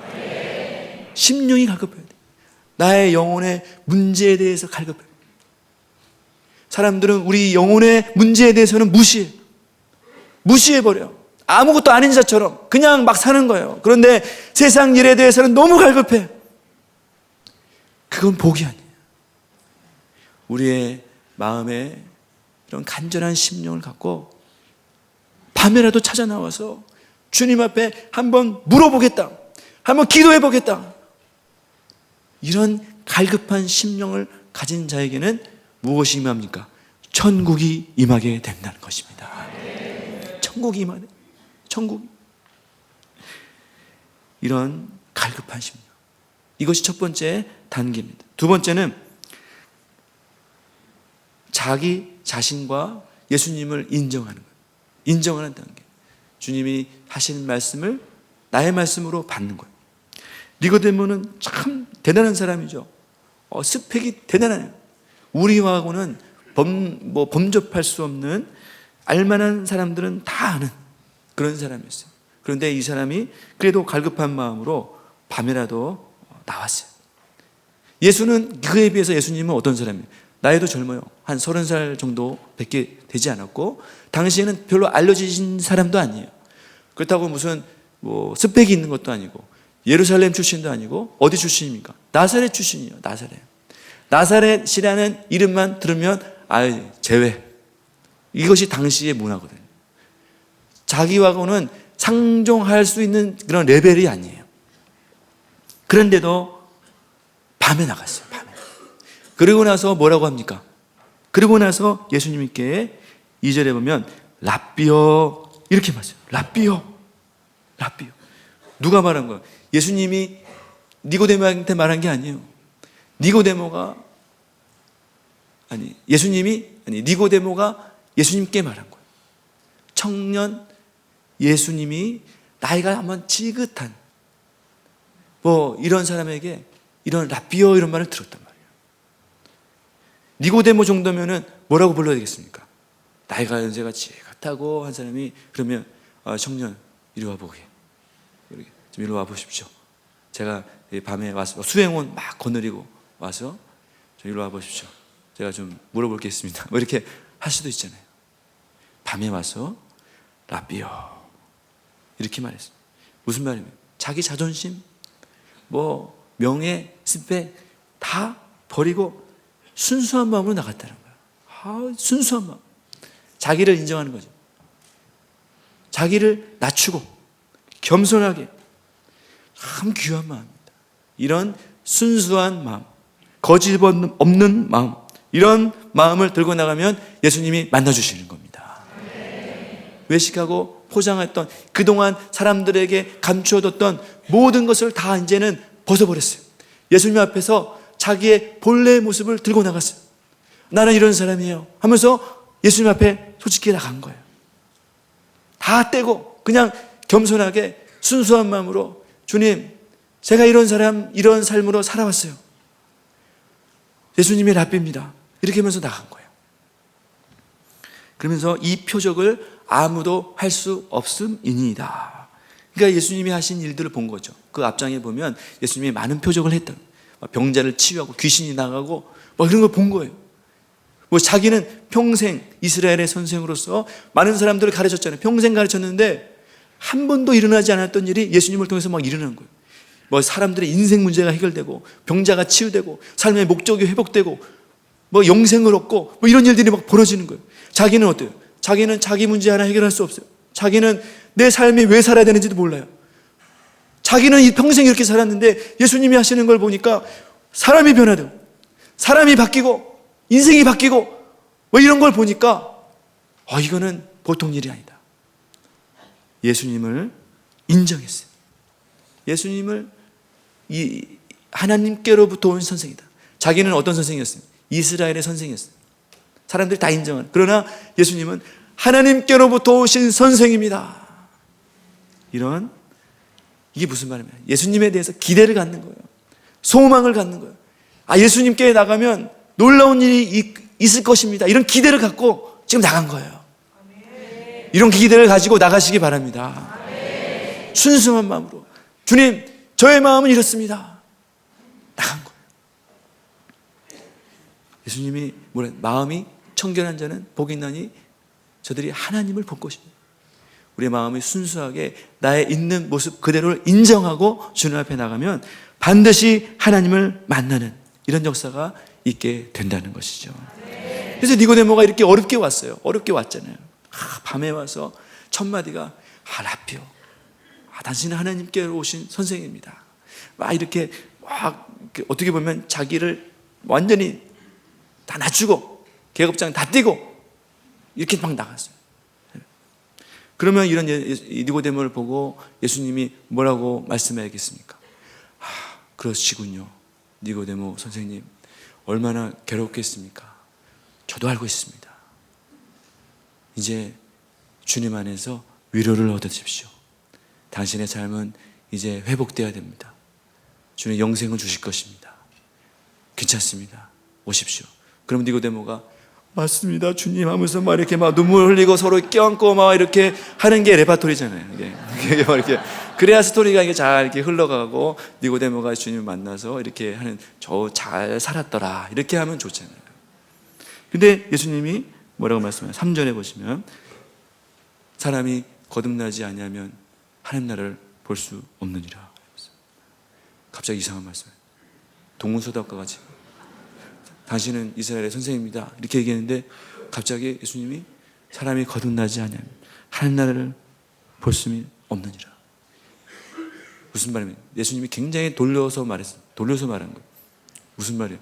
심령이 갈급해야 돼. 나의 영혼의 문제에 대해서 갈급해요. 사람들은 우리 영혼의 문제에 대해서는 무시해버려요. 아무것도 아닌 자처럼 그냥 막 사는 거예요. 그런데 세상 일에 대해서는 너무 갈급해. 그건 복이 아니에요. 우리의 마음에 이런 간절한 심령을 갖고 밤에라도 찾아 나와서 주님 앞에 한번 물어보겠다. 한번 기도해보겠다. 이런 갈급한 심령을 가진 자에게는 무엇이 임합니까? 천국이 임하게 된다는 것입니다. 천국이 임하네. 천국. 이런 갈급한 심령. 이것이 첫 번째 단계입니다. 두 번째는 자기 자신과 예수님을 인정하는 거예요. 인정하는 단계. 주님이 하시는 말씀을 나의 말씀으로 받는 거예요. 니고데모는 참 대단한 사람이죠. 스펙이 대단해요. 우리하고는 범접할 수 없는 알만한 사람들은 다 아는 그런 사람이었어요. 그런데 이 사람이 그래도 갈급한 마음으로 밤에라도 나왔어요. 예수는 그에 비해서 예수님은 어떤 사람이에요? 나이도 젊어요. 한 30살 정도 밖에 되지 않았고 당시에는 별로 알려진 사람도 아니에요. 그렇다고 무슨 스펙이 있는 것도 아니고 예루살렘 출신도 아니고 어디 출신입니까? 나사렛 출신이에요. 나사렛이라는 이름만 들으면 제외. 이것이 당시의 문화거든요. 자기하고는 상종할 수 있는 그런 레벨이 아니에요. 그런데도 밤에 나갔어요. 밤에. 그리고 나서 뭐라고 합니까? 그리고 나서 예수님께 2절에 보면 랍비여 이렇게 말해요. 랍비여. 누가 말한 거예요? 예수님이 니고데모한테 말한 게 아니에요. 니고데모가 예수님께 말한 거예요. 청년 예수님이 나이가 한번 지긋한 이런 사람에게 이런 랍비어 이런 말을 들었단 말이에요. 니고데모 정도면은 뭐라고 불러야 되겠습니까? 나이가 연세가 지긋하고 한 사람이 그러면 청년 이리 와 보게. 좀 이리 와 보십시오. 제가 밤에 와서 수행원 막 거느리고 와서 좀 이리 와 보십시오. 제가 좀 물어볼 게 있습니다. 이렇게 할 수도 있잖아요. 밤에 와서 랍비여 이렇게 말했어요. 무슨 말이냐면 자기 자존심, 명예, 스펙 다 버리고 순수한 마음으로 나갔다는 거예요. 순수한 마음. 자기를 인정하는 거죠. 자기를 낮추고 겸손하게 참 귀한 마음입니다. 이런 순수한 마음, 거짓 없는 마음, 이런 마음을 들고 나가면 예수님이 만나주시는 겁니다. 외식하고 포장했던 그동안 사람들에게 감추어뒀던 모든 것을 다 이제는 벗어버렸어요. 예수님 앞에서 자기의 본래의 모습을 들고 나갔어요. 나는 이런 사람이에요 하면서 예수님 앞에 솔직히 나간 거예요. 다 떼고 그냥 겸손하게 순수한 마음으로 주님, 제가 이런 삶으로 살아왔어요. 예수님이 랍비입니다. 이렇게 하면서 나간 거예요. 그러면서 이 표적을 아무도 할 수 없음이니이다. 그러니까 예수님이 하신 일들을 본 거죠. 그 앞장에 보면 예수님이 많은 표적을 했다. 병자를 치유하고 귀신이 나가고 이런 걸 본 거예요. 자기는 평생 이스라엘의 선생으로서 많은 사람들을 가르쳤잖아요. 평생 가르쳤는데 한 번도 일어나지 않았던 일이 예수님을 통해서 막 일어난 거예요. 사람들의 인생 문제가 해결되고 병자가 치유되고 삶의 목적이 회복되고 영생을 얻고 이런 일들이 막 벌어지는 거예요. 자기는 어때요? 자기는 자기 문제 하나 해결할 수 없어요. 자기는 내 삶이 왜 살아야 되는지도 몰라요. 자기는 이 평생 이렇게 살았는데 예수님이 하시는 걸 보니까 사람이 변화되고 사람이 바뀌고 인생이 바뀌고 이런 걸 보니까 이거는 보통 일이 아니다. 예수님을 인정했어요. 예수님을 이 하나님께로부터 온 선생이다. 자기는 어떤 선생이었어요? 이스라엘의 선생이었어요. 사람들이 다 인정하는. 그러나 예수님은 하나님께로부터 오신 선생입니다. 이게 무슨 말이냐? 예수님에 대해서 기대를 갖는 거예요. 소망을 갖는 거예요. 예수님께 나가면 놀라운 일이 있을 것입니다. 이런 기대를 갖고 지금 나간 거예요. 이런 기대를 가지고 나가시기 바랍니다. 순수한 마음으로 주님, 저의 마음은 이렇습니다. 나간 거예요. 예수님이 마음이 청결한 자는 복이 있나니 저들이 하나님을 볼 것입니다. 우리의 마음이 순수하게 나의 있는 모습 그대로를 인정하고 주님 앞에 나가면 반드시 하나님을 만나는 이런 역사가 있게 된다는 것이죠. 그래서 니고데모가 이렇게 어렵게 왔어요. 어렵게 왔잖아요. 밤에 와서 첫 마디가 랍비요, 당신은 하나님께로 오신 선생입니다. 이렇게 어떻게 보면 자기를 완전히 다 낮추고 계급장 다 띄고 이렇게 막 나갔어요. 그러면 이런 니고데모를 보고 예수님이 뭐라고 말씀해야겠습니까? 그러시군요. 니고데모 선생님, 얼마나 괴롭겠습니까? 저도 알고 있습니다. 이제 주님 안에서 위로를 얻으십시오. 당신의 삶은 이제 회복되어야 됩니다. 주님 영생을 주실 것입니다. 괜찮습니다. 오십시오. 그럼 니고데모가 맞습니다, 주님 하면서 이렇게 눈물 흘리고 서로 껴안고 이렇게 하는 게 레파토리잖아요. 이게 이렇게 그래야 스토리가 이게 잘 이렇게 흘러가고 니고데모가 주님을 만나서 이렇게 하는 저 잘 살았더라 이렇게 하면 좋잖아요. 근데 예수님이 뭐라고 말씀해요? 3절에 보시면 사람이 거듭나지 아니하면 하나님 나라를 볼 수 없느니라. 갑자기 이상한 말씀이에요. 동문서답과 같이 당신은 이스라엘의 선생입니다 이렇게 얘기했는데 갑자기 예수님이 사람이 거듭나지 아니하면 하나님 나라를 볼 수 없느니라. 무슨 말이에요? 예수님이 굉장히 돌려서 말했어요. 돌려서 말한 거예요. 무슨 말이에요?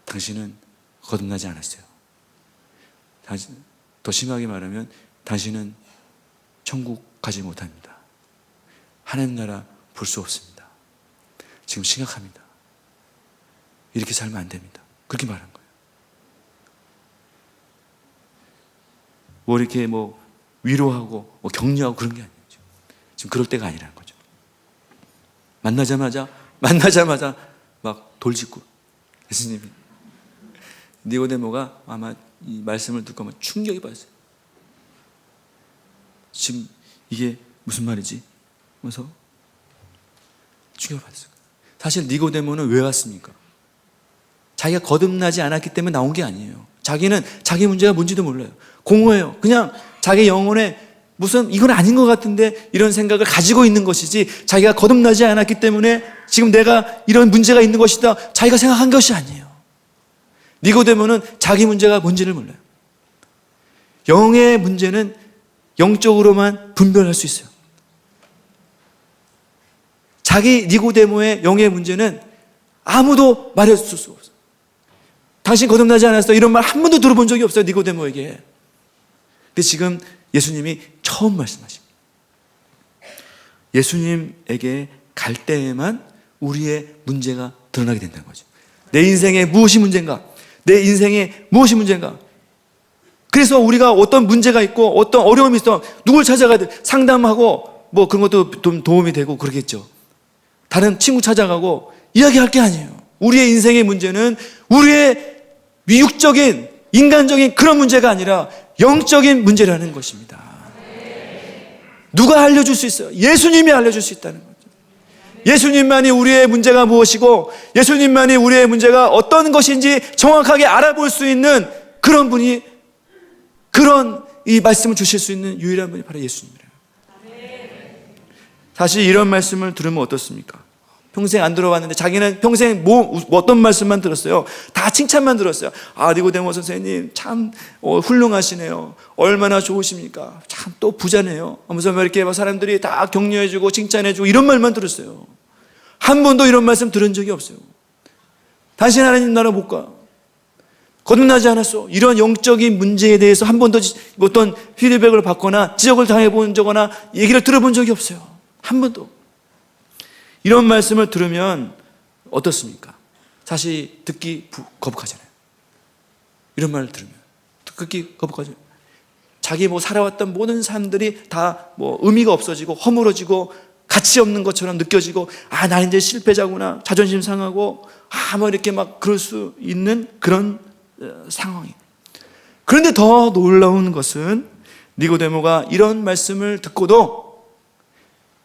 당신은 거듭나지 않았어요. 더 심하게 말하면 당신은 천국 가지 못합니다. 하나님 나라 볼 수 없습니다. 지금 심각합니다. 이렇게 살면 안 됩니다. 그렇게 말한 거예요. 이렇게 위로하고 격려하고 그런 게 아니죠. 지금 그럴 때가 아니라는 거죠. 만나자마자 막 돌직구. 예수님이 니고데모가 아마 이 말씀을 듣고 충격이 받았어요. 지금 이게 무슨 말이지? 그래서 충격을 받았어요. 사실 니고데모는 왜 왔습니까? 자기가 거듭나지 않았기 때문에 나온 게 아니에요. 자기는 자기 문제가 뭔지도 몰라요. 공허해요. 그냥 자기 영혼에 이건 아닌 것 같은데 이런 생각을 가지고 있는 것이지 자기가 거듭나지 않았기 때문에 지금 내가 이런 문제가 있는 것이다 자기가 생각한 것이 아니에요. 니고데모는 자기 문제가 뭔지를 몰라요. 영의 문제는 영적으로만 분별할 수 있어요. 자기 니고데모의 영의 문제는 아무도 말해줄 수 없어요. 당신 거듭나지 않았어? 이런 말 한 번도 들어본 적이 없어요, 니고데모에게. 근데 지금 예수님이 처음 말씀하십니다. 예수님에게 갈 때에만 우리의 문제가 드러나게 된다는 거죠. 내 인생에 무엇이 문제인가? 내 인생에 무엇이 문제인가? 그래서 우리가 어떤 문제가 있고 어떤 어려움이 있어 누굴 찾아가야 돼? 상담하고 뭐 그런 것도 좀 도움이 되고 그러겠죠. 다른 친구 찾아가고 이야기할 게 아니에요. 우리의 인생의 문제는 우리의 육적인 인간적인 그런 문제가 아니라 영적인 문제라는 것입니다. 누가 알려줄 수 있어요? 예수님이 알려줄 수 있다는 거죠. 예수님만이 우리의 문제가 무엇이고 예수님만이 우리의 문제가 어떤 것인지 정확하게 알아볼 수 있는 그런 분이, 그런 이 말씀을 주실 수 있는 유일한 분이 바로 예수님이래요. 사실 이런 말씀을 들으면 어떻습니까? 평생 안 들어봤는데 자기는 평생 어떤 말씀만 들었어요? 다 칭찬만 들었어요. 아, 니고데모 선생님 참 훌륭하시네요. 얼마나 좋으십니까? 참 또 부자네요. 하면서 이렇게 사람들이 다 격려해주고 칭찬해주고 이런 말만 들었어요. 한 번도 이런 말씀 들은 적이 없어요. 당신 하나님 나라 못 가. 거듭나지 않았어. 이런 영적인 문제에 대해서 한 번도 어떤 피드백을 받거나 지적을 당해본 적거나 얘기를 들어본 적이 없어요. 한 번도. 이런 말씀을 들으면 어떻습니까? 사실 듣기 거북하잖아요. 이런 말을 들으면 듣기 거북하죠. 자기 살아왔던 모든 사람들이 다 의미가 없어지고 허물어지고 가치 없는 것처럼 느껴지고, 아, 나 이제 실패자구나, 자존심 상하고, 이렇게 그럴 수 있는 그런 상황이. 그런데 더 놀라운 것은 니고데모가 이런 말씀을 듣고도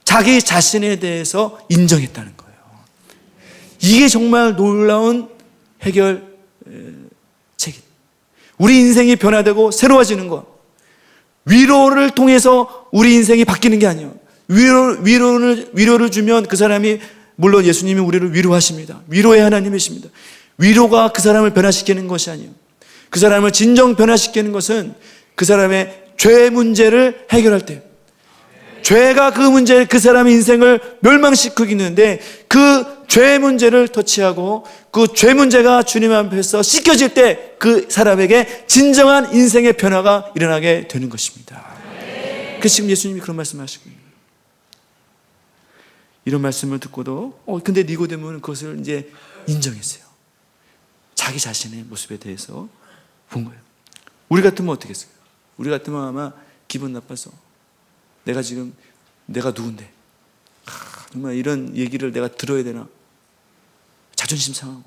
자기 자신에 대해서 인정했다는 거예요. 이게 정말 놀라운 해결책이에요. 우리 인생이 변화되고 새로워지는 것, 위로를 통해서 우리 인생이 바뀌는 게 아니에요. 위로를 주면 그 사람이, 물론 예수님이 우리를 위로하십니다. 위로의 하나님이십니다. 위로가 그 사람을 변화시키는 것이 아니에요. 그 사람을 진정 변화시키는 것은 그 사람의 죄 문제를 해결할 때, 죄가 그 문제, 그 사람의 인생을 멸망시키고 있는데 그 죄 문제를 터치하고 그 죄 문제가 주님 앞에서 씻겨질 때 그 사람에게 진정한 인생의 변화가 일어나게 되는 것입니다. 그래서 지금 예수님이 그런 말씀하시고 있는 거예요. 이런 말씀을 듣고도 근데 니고데모는 그것을 이제 인정했어요. 자기 자신의 모습에 대해서 본 거예요. 우리 같으면 어떻게 했어요? 우리 같으면 아마 기분 나빠서 내가 누군데? 정말 이런 얘기를 내가 들어야 되나? 자존심 상하고,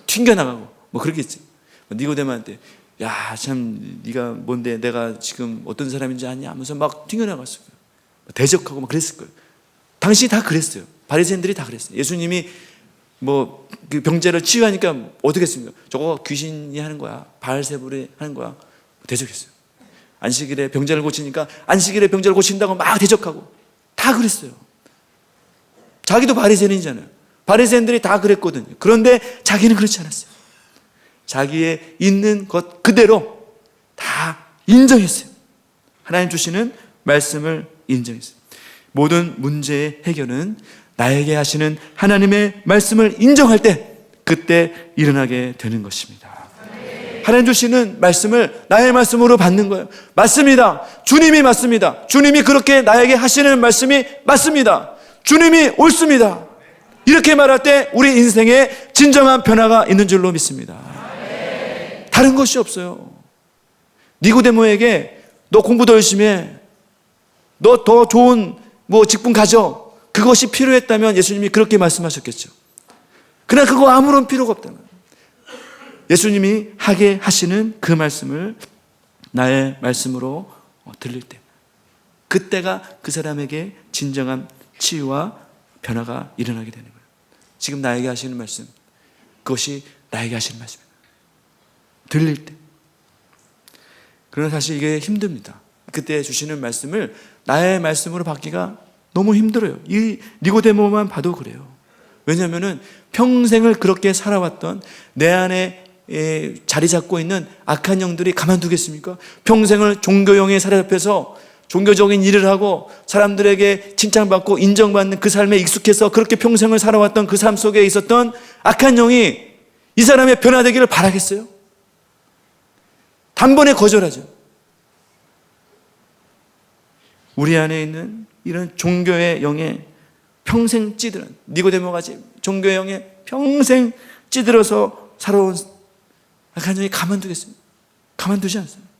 튕겨나가고, 그렇겠지. 니고데모한테, 야, 참, 네가 뭔데, 내가 지금 어떤 사람인지 아냐? 하면서 튕겨나갔을 거예요. 대적하고 그랬을 거예요. 당신이 다 그랬어요. 바리새인들이 다 그랬어요. 예수님이 그 병자를 치유하니까 어떻게 했습니까? 저거 귀신이 하는 거야. 바알세불이 하는 거야. 대적했어요. 안식일에 병자를 고치니까 안식일에 병자를 고친다고 대적하고 다 그랬어요. 자기도 바리새인이잖아요. 바리새인들이 다 그랬거든요. 그런데 자기는 그렇지 않았어요. 자기의 있는 것 그대로 다 인정했어요. 하나님 주시는 말씀을 인정했어요. 모든 문제의 해결은 나에게 하시는 하나님의 말씀을 인정할 때 그때 일어나게 되는 것입니다. 하나님 주시는 말씀을 나의 말씀으로 받는 거예요. 맞습니다. 주님이 맞습니다. 주님이 그렇게 나에게 하시는 말씀이 맞습니다. 주님이 옳습니다. 이렇게 말할 때 우리 인생에 진정한 변화가 있는 줄로 믿습니다. 다른 것이 없어요. 니고데모에게 너 공부 더 열심히 해, 너 더 좋은 직분 가져, 그것이 필요했다면 예수님이 그렇게 말씀하셨겠죠. 그러나 그거 아무런 필요가 없다는 거예요. 예수님이 하게 하시는 그 말씀을 나의 말씀으로 들릴 때, 그때가 그 사람에게 진정한 치유와 변화가 일어나게 되는 거예요. 지금 나에게 하시는 말씀, 그것이 나에게 하시는 말씀입니다. 들릴 때. 그러나 사실 이게 힘듭니다. 그때 주시는 말씀을 나의 말씀으로 받기가 너무 힘들어요. 이 니고데모만 봐도 그래요. 왜냐하면 평생을 그렇게 살아왔던 내 안에 자리 잡고 있는 악한 영들이 가만두겠습니까? 평생을 종교형에 사로잡혀서 종교적인 일을 하고 사람들에게 칭찬받고 인정받는 그 삶에 익숙해서 그렇게 평생을 살아왔던 그 삶 속에 있었던 악한 영이 이 사람의 변화되기를 바라겠어요? 단번에 거절하죠. 우리 안에 있는 이런 종교의 영에 평생 찌들은, 니고데모같이 종교의 영에 평생 찌들어서 살아온 악한 영이 가만두겠습니까? 가만두지 않습니다.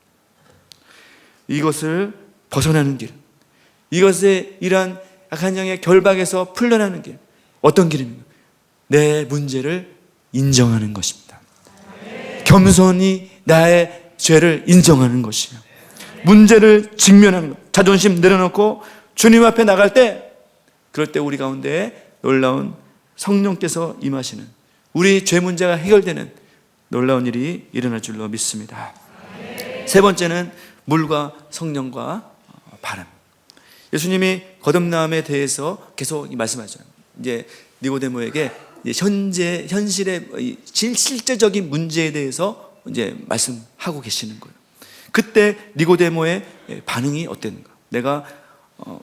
이것을 벗어나는 길, 이것의 이러한 악한 영의 결박에서 풀려나는 길, 어떤 길입니까? 내 문제를 인정하는 것입니다. 겸손히 나의 죄를 인정하는 것이며, 문제를 직면하는 것, 자존심 내려놓고 주님 앞에 나갈 때, 그럴 때 우리 가운데 놀라운 성령께서 임하시는, 우리 죄 문제가 해결되는 놀라운 일이 일어날 줄로 믿습니다. 세 번째는 물과 성령과 바람. 예수님이 거듭남에 대해서 계속 말씀하죠. 이제 니고데모에게 현실의 실제적인 문제에 대해서 이제 말씀하고 계시는 거예요. 그때 니고데모의 반응이 어땠는가?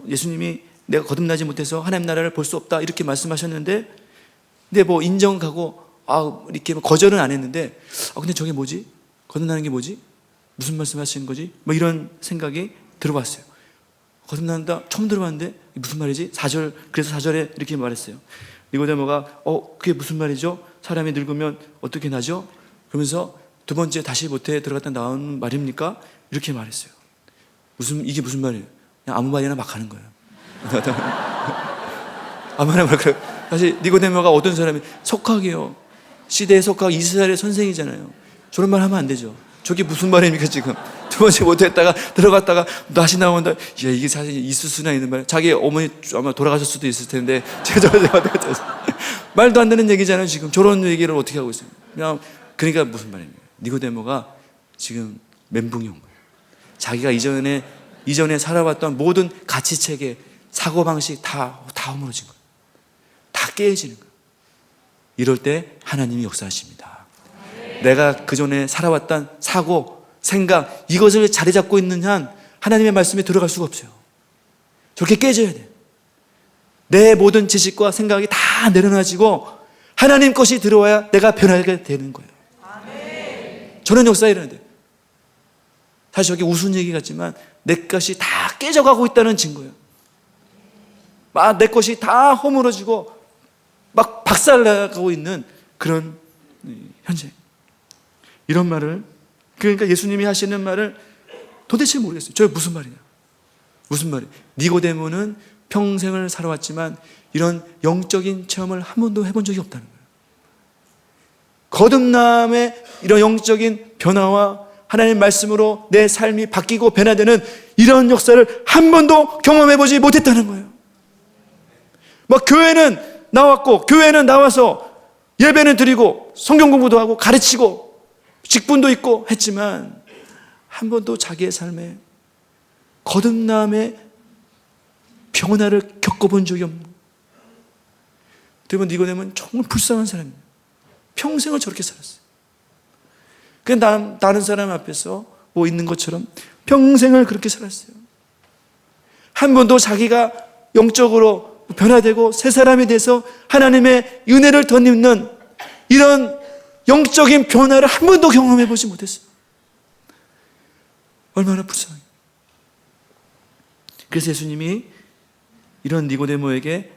예수님이 내가 거듭나지 못해서 하나님 나라를 볼 수 없다 이렇게 말씀하셨는데, 근데 뭐 인정하고 이렇게 거절은 안 했는데, 근데 저게 뭐지? 거듭나는 게 뭐지? 무슨 말씀하시는 거지? 뭐 이런 생각이 들어봤어요. 거듭난다 처음 들어봤는데 무슨 말이지? 4절, 그래서 4절에 이렇게 말했어요. 니고데모가 그게 무슨 말이죠? 사람이 늙으면 어떻게 나죠? 그러면서 두 번째 다시 모태에 들어갔다 나온 말입니까? 이렇게 말했어요. 이게 무슨 말이에요? 그냥 아무 말이나 막 하는 거예요. 아무 말이나 막 해요. 사실 니고데모가 어떤 사람이 속학이에요. 시대의 속학, 이스라엘의 선생이잖아요. 저런 말 하면 안 되죠. 저게 무슨 말입니까 지금? 두 번째 못했다가 들어갔다가 다시 나온다. 이게 사실 있을 수나 있는 말. 자기 어머니 아마 돌아가실 수도 있을 텐데 제가 말도 안 되는 얘기잖아요. 지금 저런 얘기를 어떻게 하고 있어요? 그러니까 무슨 말입니까? 니고데모가 지금 멘붕이 온 거예요. 자기가 이전에 살아왔던 모든 가치체계, 사고방식 다 허물어진 거예요. 다 깨어지는 거예요. 이럴 때 하나님이 역사하십니다. 내가 그전에 살아왔던 사고, 생각, 이것을 자리 잡고 있는 한 하나님의 말씀에 들어갈 수가 없어요. 저렇게 깨져야 돼요. 내 모든 지식과 생각이 다 내려놔지고 하나님 것이 들어와야 내가 변하게 되는 거예요. 저런 역사가 일어나야 돼요. 사실 저게 우스운 얘기 같지만 내 것이 다 깨져가고 있다는 증거예요. 내 것이 다 허물어지고 막 박살나가고 있는 그런 현재. 이런 말을, 그러니까 예수님이 하시는 말을 도대체 모르겠어요. 저게 무슨 말이냐? 무슨 말이에요? 니고데모는 평생을 살아왔지만 이런 영적인 체험을 한 번도 해본 적이 없다는 거예요. 거듭남의 이런 영적인 변화와 하나님의 말씀으로 내 삶이 바뀌고 변화되는 이런 역사를 한 번도 경험해보지 못했다는 거예요. 교회는 나왔고, 교회는 나와서 예배는 드리고 성경 공부도 하고 가르치고 직분도 있고 했지만 한 번도 자기의 삶에 거듭남의 변화를 겪어본 적이 없는 거예요. 여러분, 니고데모는 정말 불쌍한 사람이에요. 평생을 저렇게 살았어요. 그냥 다른 사람 앞에서 뭐 있는 것처럼 평생을 그렇게 살았어요. 한 번도 자기가 영적으로 변화되고 새 사람이 돼서 하나님의 은혜를 덧입는 이런 영적인 변화를 한 번도 경험해보지 못했어요. 얼마나 불쌍해요. 그래서 예수님이 이런 니고데모에게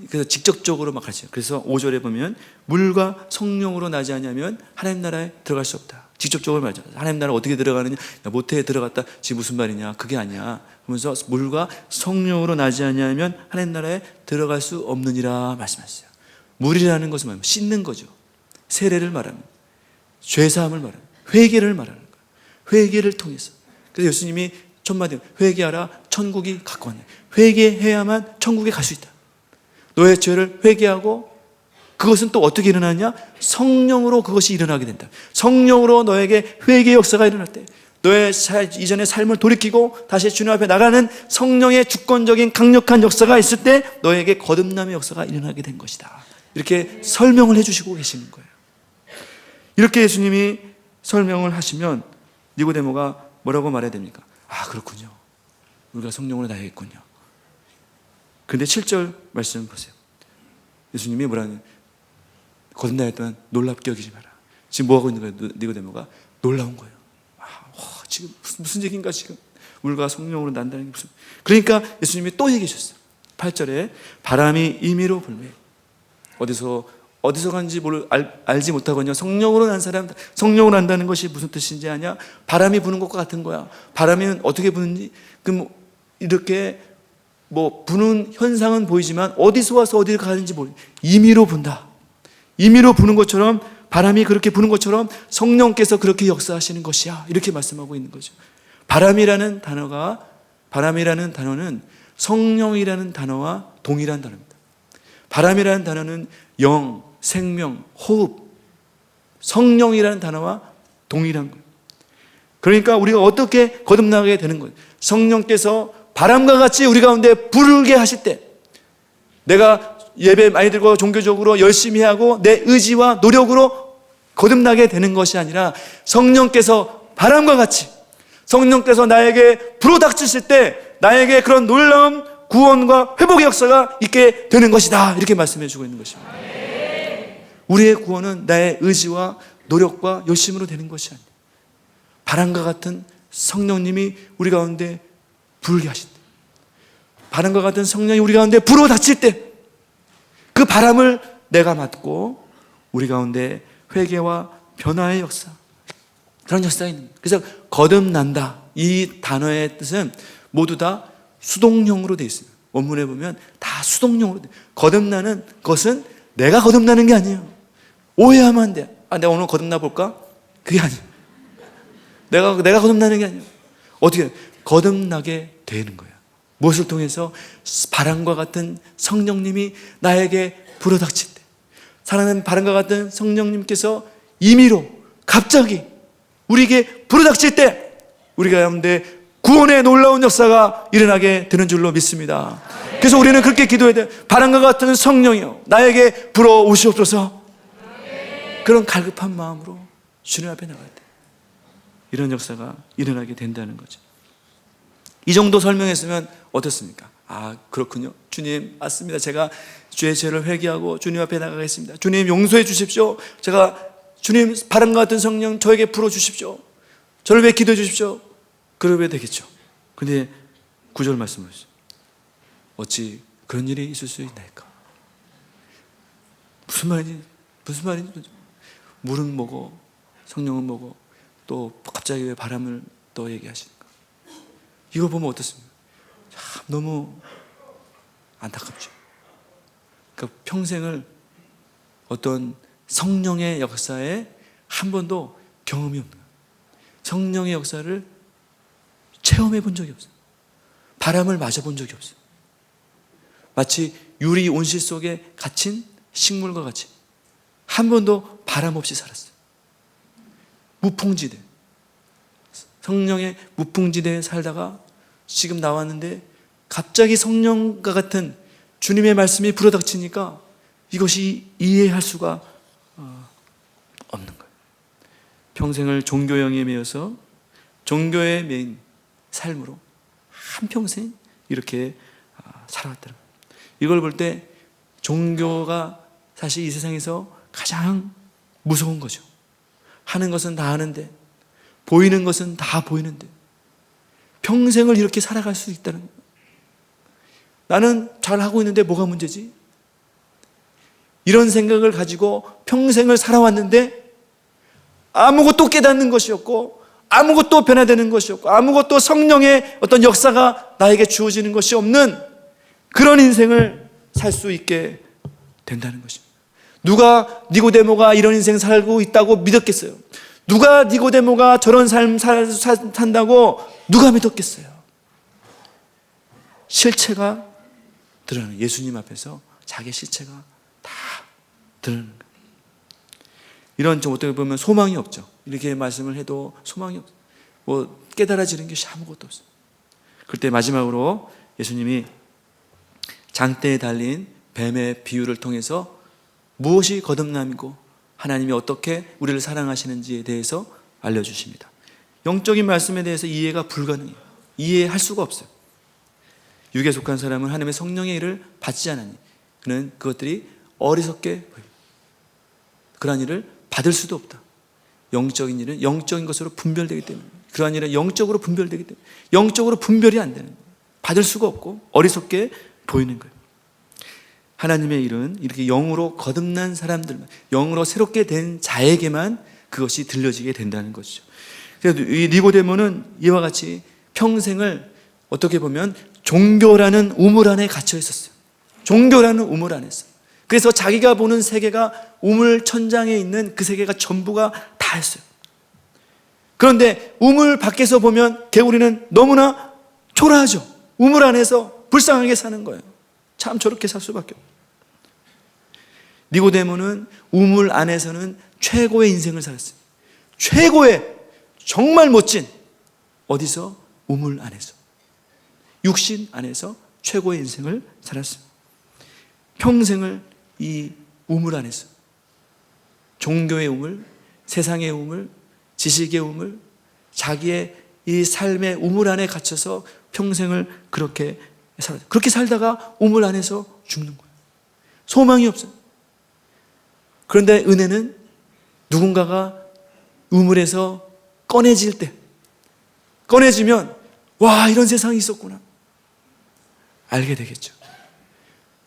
그래서 직접적으로 막 가르쳐요. 그래서 5절에 보면 물과 성령으로 나지 않으면 하나님 나라에 들어갈 수 없다. 직접적으로 말하죠. 하나님 나라 어떻게 들어가느냐? 모태에 들어갔다. 지금 무슨 말이냐? 그게 아니야. 그러면서 물과 성령으로 나지 않으면 하나님 나라에 들어갈 수 없느니라 말씀하셨어요. 물이라는 것은 뭐예요? 씻는 거죠. 세례를 말합니다. 죄사함을 말합니다. 회개를 말하는 거예요. 회개를 통해서. 그래서 예수님이 첫마디 회개하라 천국이 가까웠네. 회개해야만 천국에 갈 수 있다. 너의 죄를 회개하고 그것은 또 어떻게 일어나냐? 성령으로 그것이 일어나게 된다. 성령으로 너에게 회개의 역사가 일어날 때 너의 이전의 삶을 돌이키고 다시 주님 앞에 나가는 성령의 주권적인 강력한 역사가 있을 때 너에게 거듭남의 역사가 일어나게 된 것이다. 이렇게 설명을 해주시고 계시는 거예요. 이렇게 예수님이 설명을 하시면 니고데모가 뭐라고 말해야 됩니까? 그렇군요. 우리가 성령으로 나야겠군요. 그런데 7절 말씀 보세요. 예수님이 뭐라는, 거듭나였던 놀랍게 여기지 마라. 지금 뭐하고 있는 거예요? 니고데모가 놀라운 거예요. 지금 무슨 얘기인가 지금. 물과 성령으로 난다는 게 무슨. 그러니까 예수님이 또 얘기하셨어요. 8절에 바람이 임의로 불매. 어디서 어디서 가는지 알지 못하거든요. 성령으로 난 사람, 성령으로 난다는 것이 무슨 뜻인지 아냐? 바람이 부는 것과 같은 거야. 바람이 어떻게 부는지, 이렇게 부는 현상은 보이지만 어디서 와서 어디를 가는지 모르. 임의로 분다. 임의로 부는 것처럼, 바람이 그렇게 부는 것처럼 성령께서 그렇게 역사하시는 것이야. 이렇게 말씀하고 있는 거죠. 바람이라는 단어는 성령이라는 단어와 동일한 단어입니다. 바람이라는 단어는 영, 생명, 호흡, 성령이라는 단어와 동일한 거예요. 그러니까 우리가 어떻게 거듭나게 되는 거예요? 성령께서 바람과 같이 우리 가운데 불게 하실 때, 내가 예배 많이 들고 종교적으로 열심히 하고 내 의지와 노력으로 거듭나게 되는 것이 아니라 성령께서 바람과 같이, 성령께서 나에게 불어닥치실 때 나에게 그런 놀라운 구원과 회복의 역사가 있게 되는 것이다. 이렇게 말씀해 주고 있는 것입니다. 우리의 구원은 나의 의지와 노력과 열심으로 되는 것이 아니에요. 바람과 같은 성령님이 우리 가운데 불게 하실 때, 바람과 같은 성령이 우리 가운데 불어닥칠 때, 그 바람을 내가 맡고 우리 가운데 회개와 변화의 역사, 그런 역사가 있는 거예요. 그래서 거듭난다, 이 단어의 뜻은 모두 다 수동형으로 되어 있습니다. 원문에 보면 다 수동형으로 되어 있어요. 거듭나는 것은 내가 거듭나는 게 아니에요. 오해하면 안 돼. 내가 오늘 거듭나 볼까? 그게 아니에요. 내가 거듭나는 게 아니에요. 어떻게 거듭나게 되는 거예요. 무엇을 통해서? 바람과 같은 성령님이 나에게 불어닥칠 때, 사랑하는 바람과 같은 성령님께서 임의로 갑자기 우리에게 불어닥칠 때 우리 가운데 구원의 놀라운 역사가 일어나게 되는 줄로 믿습니다. 그래서 우리는 그렇게 기도해야 돼요. 바람과 같은 성령이요, 나에게 불어오시옵소서. 그런 갈급한 마음으로 주님 앞에 나가야 돼요. 이런 역사가 일어나게 된다는 거죠. 이 정도 설명했으면 어떻습니까? 그렇군요. 주님, 맞습니다. 제가 주의 죄를 회개하고 주님 앞에 나가겠습니다. 주님, 용서해 주십시오. 주님, 바람과 같은 성령 저에게 불어주십시오. 저를 왜 기도해 주십시오. 그러면 되겠죠. 근데 9절 말씀을 하시죠. 어찌 그런 일이 있을 수 있나이까? 무슨 말인지. 물은 뭐고 성령은 뭐고 또 갑자기 왜 바람을 또 얘기하시는가? 이거 보면 어떻습니까? 참 너무 안타깝죠. 그러니까 평생을 어떤 성령의 역사에 한 번도 경험이 없는 거예요. 성령의 역사를 체험해 본 적이 없어요. 바람을 맞아본 적이 없어요. 마치 유리 온실 속에 갇힌 식물과 같이 한 번도 바람 없이 살았어요. 무풍지대, 성령의 무풍지대에 살다가 지금 나왔는데 갑자기 성령과 같은 주님의 말씀이 불어닥치니까 이것이 이해할 수가 없는 거예요. 평생을 종교형에 매여서 종교에 매인 삶으로 한평생 이렇게 살아왔더라고요. 이걸 볼 때 종교가 사실 이 세상에서 가장 무서운 거죠. 하는 것은 다 하는데, 보이는 것은 다 보이는데 평생을 이렇게 살아갈 수 있다는 거예요. 나는 잘하고 있는데 뭐가 문제지? 이런 생각을 가지고 평생을 살아왔는데 아무것도 깨닫는 것이 없고 아무것도 변화되는 것이 없고 아무것도 성령의 어떤 역사가 나에게 주어지는 것이 없는 그런 인생을 살 수 있게 된다는 것입니다. 누가 니고데모가 이런 인생 살고 있다고 믿었겠어요? 누가 니고데모가 저런 삶 산다고 누가 믿었겠어요? 실체가 드러나는, 예수님 앞에서 자기 실체가 다 드러나는 거예요. 이런 좀 어떻게 보면 소망이 없죠. 이렇게 말씀을 해도 소망이 없어요. 깨달아지는 것이 아무것도 없어요. 그때 마지막으로 예수님이 장대에 달린 뱀의 비유를 통해서 무엇이 거듭남이고 하나님이 어떻게 우리를 사랑하시는지에 대해서 알려주십니다. 영적인 말씀에 대해서 이해가 불가능해요. 이해할 수가 없어요. 육에 속한 사람은 하나님의 성령의 일을 받지 않으니 그는 그것들이 어리석게 보입니다. 그러한 일을 받을 수도 없다. 영적인 일은 영적인 것으로 분별되기 때문에, 그러한 일은 영적으로 분별되기 때문에 영적으로 분별이 안 되는 거예요. 받을 수가 없고 어리석게 보이는 거예요. 하나님의 일은 이렇게 영으로 거듭난 사람들, 영으로 새롭게 된 자에게만 그것이 들려지게 된다는 것이죠. 그래서 이 니고데모는 이와 같이 평생을 어떻게 보면 종교라는 우물 안에 갇혀 있었어요. 종교라는 우물 안에서. 그래서 자기가 보는 세계가 우물 천장에 있는 그 세계가 전부가 다였어요. 그런데 우물 밖에서 보면 개구리는 너무나 초라하죠. 우물 안에서 불쌍하게 사는 거예요. 참 저렇게 살 수밖에 없어요. 니고데모는 우물 안에서는 최고의 인생을 살았어요. 최고의 정말 멋진, 어디서? 우물 안에서, 육신 안에서 최고의 인생을 살았어요. 평생을 이 우물 안에서, 종교의 우물, 세상의 우물, 지식의 우물, 자기의 이 삶의 우물 안에 갇혀서 평생을 그렇게 살았어요. 그렇게 살다가 우물 안에서 죽는 거예요. 소망이 없어요. 그런데 은혜는 누군가가 우물에서 꺼내질 때, 꺼내지면 와, 이런 세상이 있었구나 알게 되겠죠.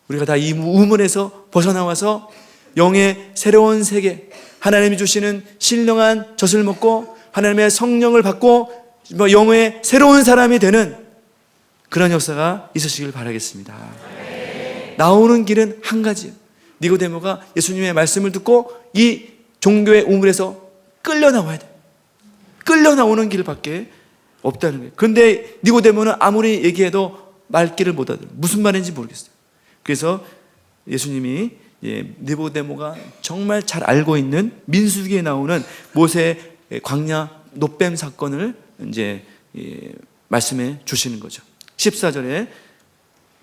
우리가 다 이 우물에서 벗어나와서 영의 새로운 세계, 하나님이 주시는 신령한 젖을 먹고 하나님의 성령을 받고 영의 새로운 사람이 되는 그런 역사가 있으시길 바라겠습니다. 나오는 길은 한 가지예요. 니고데모가 예수님의 말씀을 듣고 이 종교의 우물에서 끌려 나와야 돼요. 끌려 나오는 길밖에 없다는 거예요. 그런데 니고데모는 아무리 얘기해도 말귀를 못 알아들어요. 무슨 말인지 모르겠어요. 그래서 예수님이 니고데모가 정말 잘 알고 있는 민수기에 나오는 모세 광야 노뱀 사건을 이제 말씀해 주시는 거죠. 14절에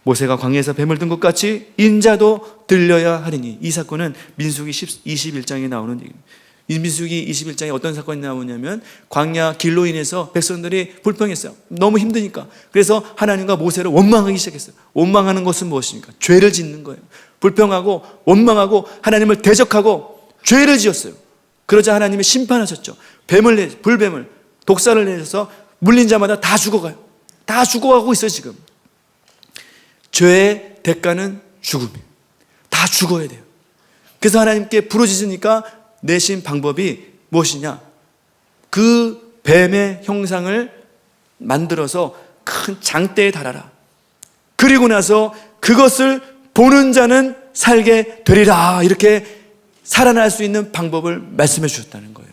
모세가 광야에서 뱀을 든 것 같이 인자도 들려야 하리니, 이 사건은 민수기 21장에 나오는 얘기입니다. 이 민수기 21장에 어떤 사건이 나오냐면 광야 길로 인해서 백성들이 불평했어요. 너무 힘드니까. 그래서 하나님과 모세를 원망하기 시작했어요. 원망하는 것은 무엇입니까? 죄를 짓는 거예요. 불평하고 원망하고 하나님을 대적하고 죄를 지었어요. 그러자 하나님이 심판하셨죠. 불뱀을 독사를 내셔서 물린 자마다 다 죽어가요. 다 죽어가고 있어요. 지금 죄의 대가는 죽음이에요. 다 죽어야 돼요. 그래서 하나님께 부르짖으니까 내신 방법이 무엇이냐? 그 뱀의 형상을 만들어서 큰 장대에 달아라. 그리고 나서 그것을 보는 자는 살게 되리라. 이렇게 살아날 수 있는 방법을 말씀해 주셨다는 거예요.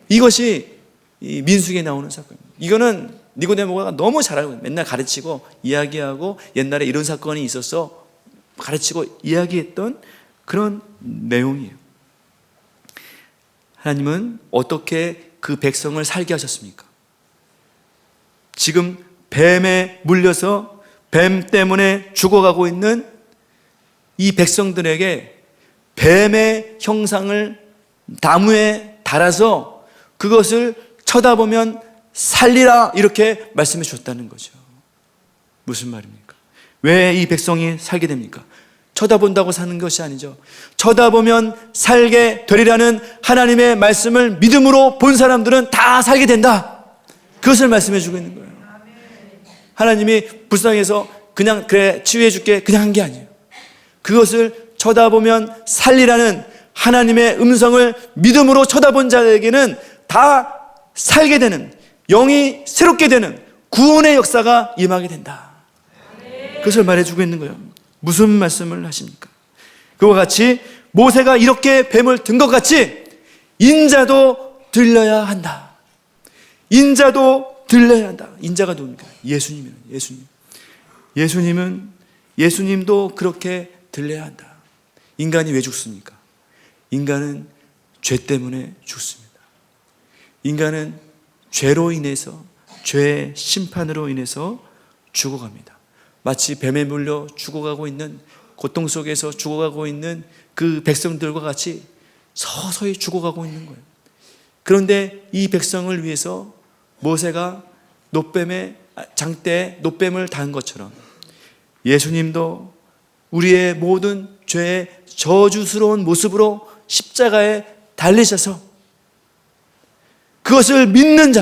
이것이 이 민수기에 나오는 사건입니다. 이거는 니고데모가 너무 잘 알고 맨날 가르치고 이야기하고 옛날에 이런 사건이 있어서 가르치고 이야기했던 그런 내용이에요. 하나님은 어떻게 그 백성을 살게 하셨습니까? 지금 뱀에 물려서 뱀 때문에 죽어가고 있는 이 백성들에게 뱀의 형상을 나무에 달아서 그것을 쳐다보면 살리라, 이렇게 말씀해 주셨다는 거죠. 무슨 말입니까? 왜 이 백성이 살게 됩니까? 쳐다본다고 사는 것이 아니죠. 쳐다보면 살게 되리라는 하나님의 말씀을 믿음으로 본 사람들은 다 살게 된다. 그것을 말씀해 주고 있는 거예요. 하나님이 불쌍해서 그냥 그래 치유해 줄게 그냥 한 게 아니에요. 그것을 쳐다보면 살리라는 하나님의 음성을 믿음으로 쳐다본 자에게는 다 살게 되는, 영이 새롭게 되는 구원의 역사가 임하게 된다. 그것을 말해주고 있는 거예요. 무슨 말씀을 하십니까? 그와 같이 모세가 이렇게 뱀을 든 것 같이 인자도 들려야 한다. 인자도 들려야 한다. 인자가 누굽니까? 예수님이에요. 예수님도 그렇게 들려야 한다. 인간이 왜 죽습니까? 인간은 죄 때문에 죽습니다. 인간은 죄로 인해서, 죄의 심판으로 인해서 죽어갑니다. 마치 뱀에 물려 죽어가고 있는, 고통 속에서 죽어가고 있는 그 백성들과 같이 서서히 죽어가고 있는 거예요. 그런데 이 백성을 위해서 모세가 장대에 노뱀을 단 것처럼 예수님도 우리의 모든 죄의 저주스러운 모습으로 십자가에 달리셔서 그것을 믿는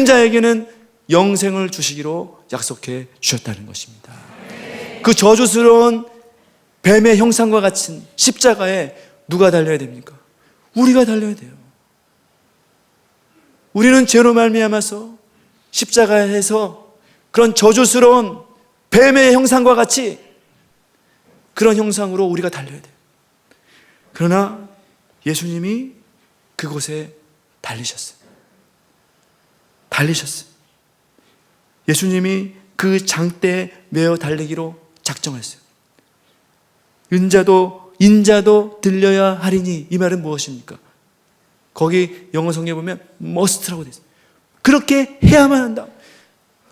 자에게는 영생을 주시기로 약속해 주셨다는 것입니다. 그 저주스러운 뱀의 형상과 같은 십자가에 누가 달려야 됩니까? 우리가 달려야 돼요. 우리는 죄로 말미암아서 십자가에서 그런 저주스러운 뱀의 형상과 같이 그런 형상으로 우리가 달려야 돼요. 그러나 예수님이 그곳에 달리셨어요. 예수님이 그 장대에 메어 달리기로 작정했어요. 인자도 들려야 하리니, 이 말은 무엇입니까? 거기 영어 성경에 보면 must라고 되어 있어요. 그렇게 해야만 한다.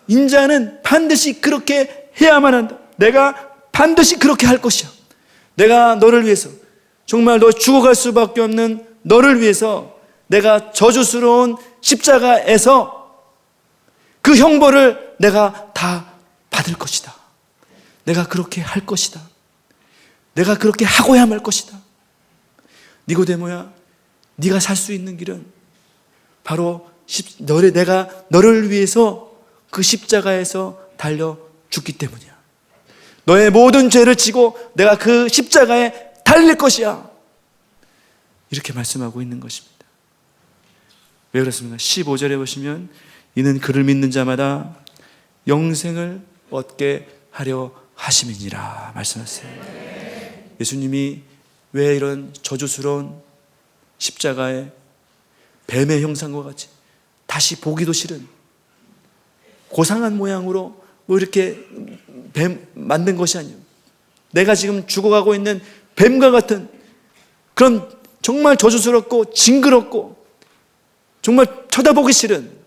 인자는 반드시 그렇게 해야만 한다. 내가 반드시 그렇게 할 것이야. 내가 너를 위해서, 정말 너 죽어갈 수밖에 없는 너를 위해서 내가 저주스러운 십자가에서 그 형벌을 내가 다 받을 것이다. 내가 그렇게 할 것이다. 내가 그렇게 하고야 말 것이다. 니고데모야, 네가 살 수 있는 길은 바로 내가 너를 위해서 그 십자가에서 달려 죽기 때문이야. 너의 모든 죄를 지고 내가 그 십자가에 달릴 것이야. 이렇게 말씀하고 있는 것입니다. 왜 그렇습니까? 15절에 보시면 이는 그를 믿는 자마다 영생을 얻게 하려 하심이니라 말씀하세요. 예수님이 왜 이런 저주스러운 십자가에 뱀의 형상과 같이 다시 보기도 싫은 고상한 모양으로 뭐 이렇게 뱀 만든 것이 아니에요. 내가 지금 죽어가고 있는 뱀과 같은 그런 정말 저주스럽고 징그럽고 정말 쳐다보기 싫은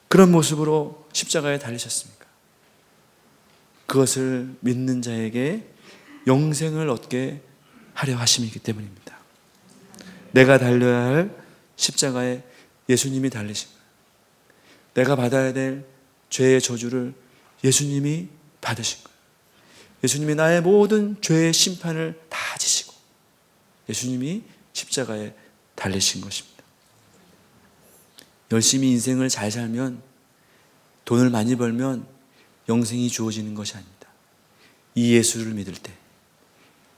그런 모습으로 십자가에 달리셨습니까? 그것을 믿는 자에게 영생을 얻게 하려 하심이기 때문입니다. 내가 달려야 할 십자가에 예수님이 달리신 거예요. 내가 받아야 될 죄의 저주를 예수님이 받으신 거예요. 예수님이 나의 모든 죄의 심판을 다 지시고 예수님이 십자가에 달리신 것입니다. 열심히 인생을 잘 살면, 돈을 많이 벌면 영생이 주어지는 것이 아닙니다. 이 예수를 믿을 때,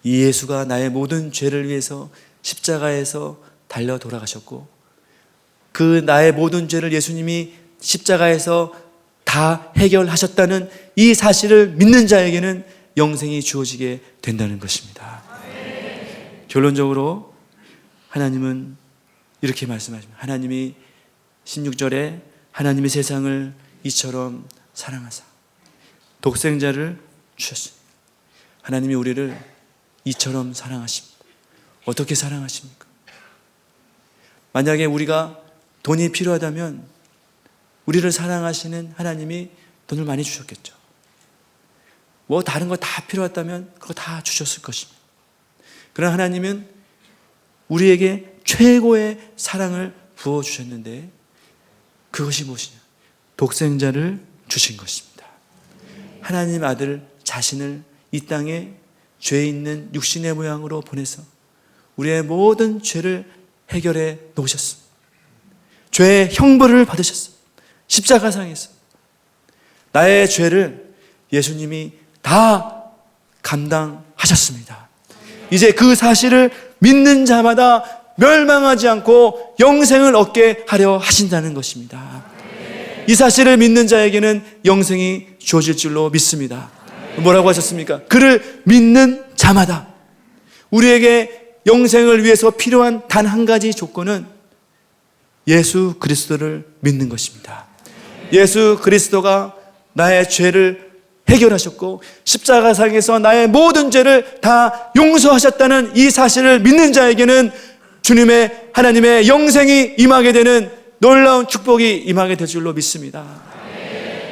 이 예수가 나의 모든 죄를 위해서 십자가에서 달려 돌아가셨고 그 나의 모든 죄를 예수님이 십자가에서 다 해결하셨다는 이 사실을 믿는 자에게는 영생이 주어지게 된다는 것입니다. 결론적으로 하나님은 이렇게 말씀하십니다. 하나님이 16절에 하나님이 세상을 이처럼 사랑하사 독생자를 주셨습니다. 하나님이 우리를 이처럼 사랑하십니다. 어떻게 사랑하십니까? 만약에 우리가 돈이 필요하다면 우리를 사랑하시는 하나님이 돈을 많이 주셨겠죠. 뭐 다른 거 다 필요하다면 그거 다 주셨을 것입니다. 그러나 하나님은 우리에게 최고의 사랑을 부어주셨는데 그것이 무엇이냐? 독생자를 주신 것입니다. 하나님 아들 자신을 이 땅에 죄 있는 육신의 모양으로 보내서 우리의 모든 죄를 해결해 놓으셨습니다. 죄의 형벌을 받으셨습니다. 십자가상에서 나의 죄를 예수님이 다 감당하셨습니다. 이제 그 사실을 믿는 자마다 멸망하지 않고 영생을 얻게 하려 하신다는 것입니다. 이 사실을 믿는 자에게는 영생이 주어질 줄로 믿습니다. 뭐라고 하셨습니까? 그를 믿는 자마다. 우리에게 영생을 위해서 필요한 단 한 가지 조건은 예수 그리스도를 믿는 것입니다. 예수 그리스도가 나의 죄를 해결하셨고 십자가상에서 나의 모든 죄를 다 용서하셨다는 이 사실을 믿는 자에게는 주님의 하나님의 영생이 임하게 되는 놀라운 축복이 임하게 될 줄로 믿습니다.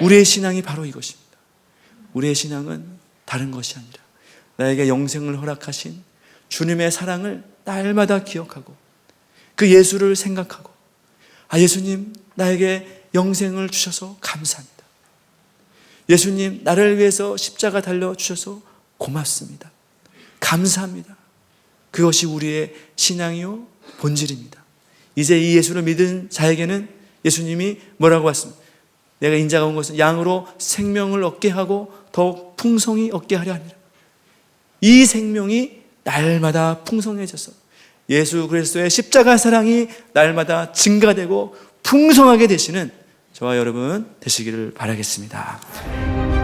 우리의 신앙이 바로 이것입니다. 우리의 신앙은 다른 것이 아니라 나에게 영생을 허락하신 주님의 사랑을 날마다 기억하고 그 예수를 생각하고 예수님 나에게 영생을 주셔서 감사합니다. 예수님 나를 위해서 십자가 달려주셔서 고맙습니다. 감사합니다. 그것이 우리의 신앙이요 본질입니다. 이제 이 예수를 믿은 자에게는 예수님이 뭐라고 했습니까? 내가 인자가 온 것은 양으로 생명을 얻게 하고 더욱 풍성히 얻게 하려 합니다. 이 생명이 날마다 풍성해져서 예수 그리스도의 십자가 사랑이 날마다 증가되고 풍성하게 되시는 저와 여러분 되시기를 바라겠습니다.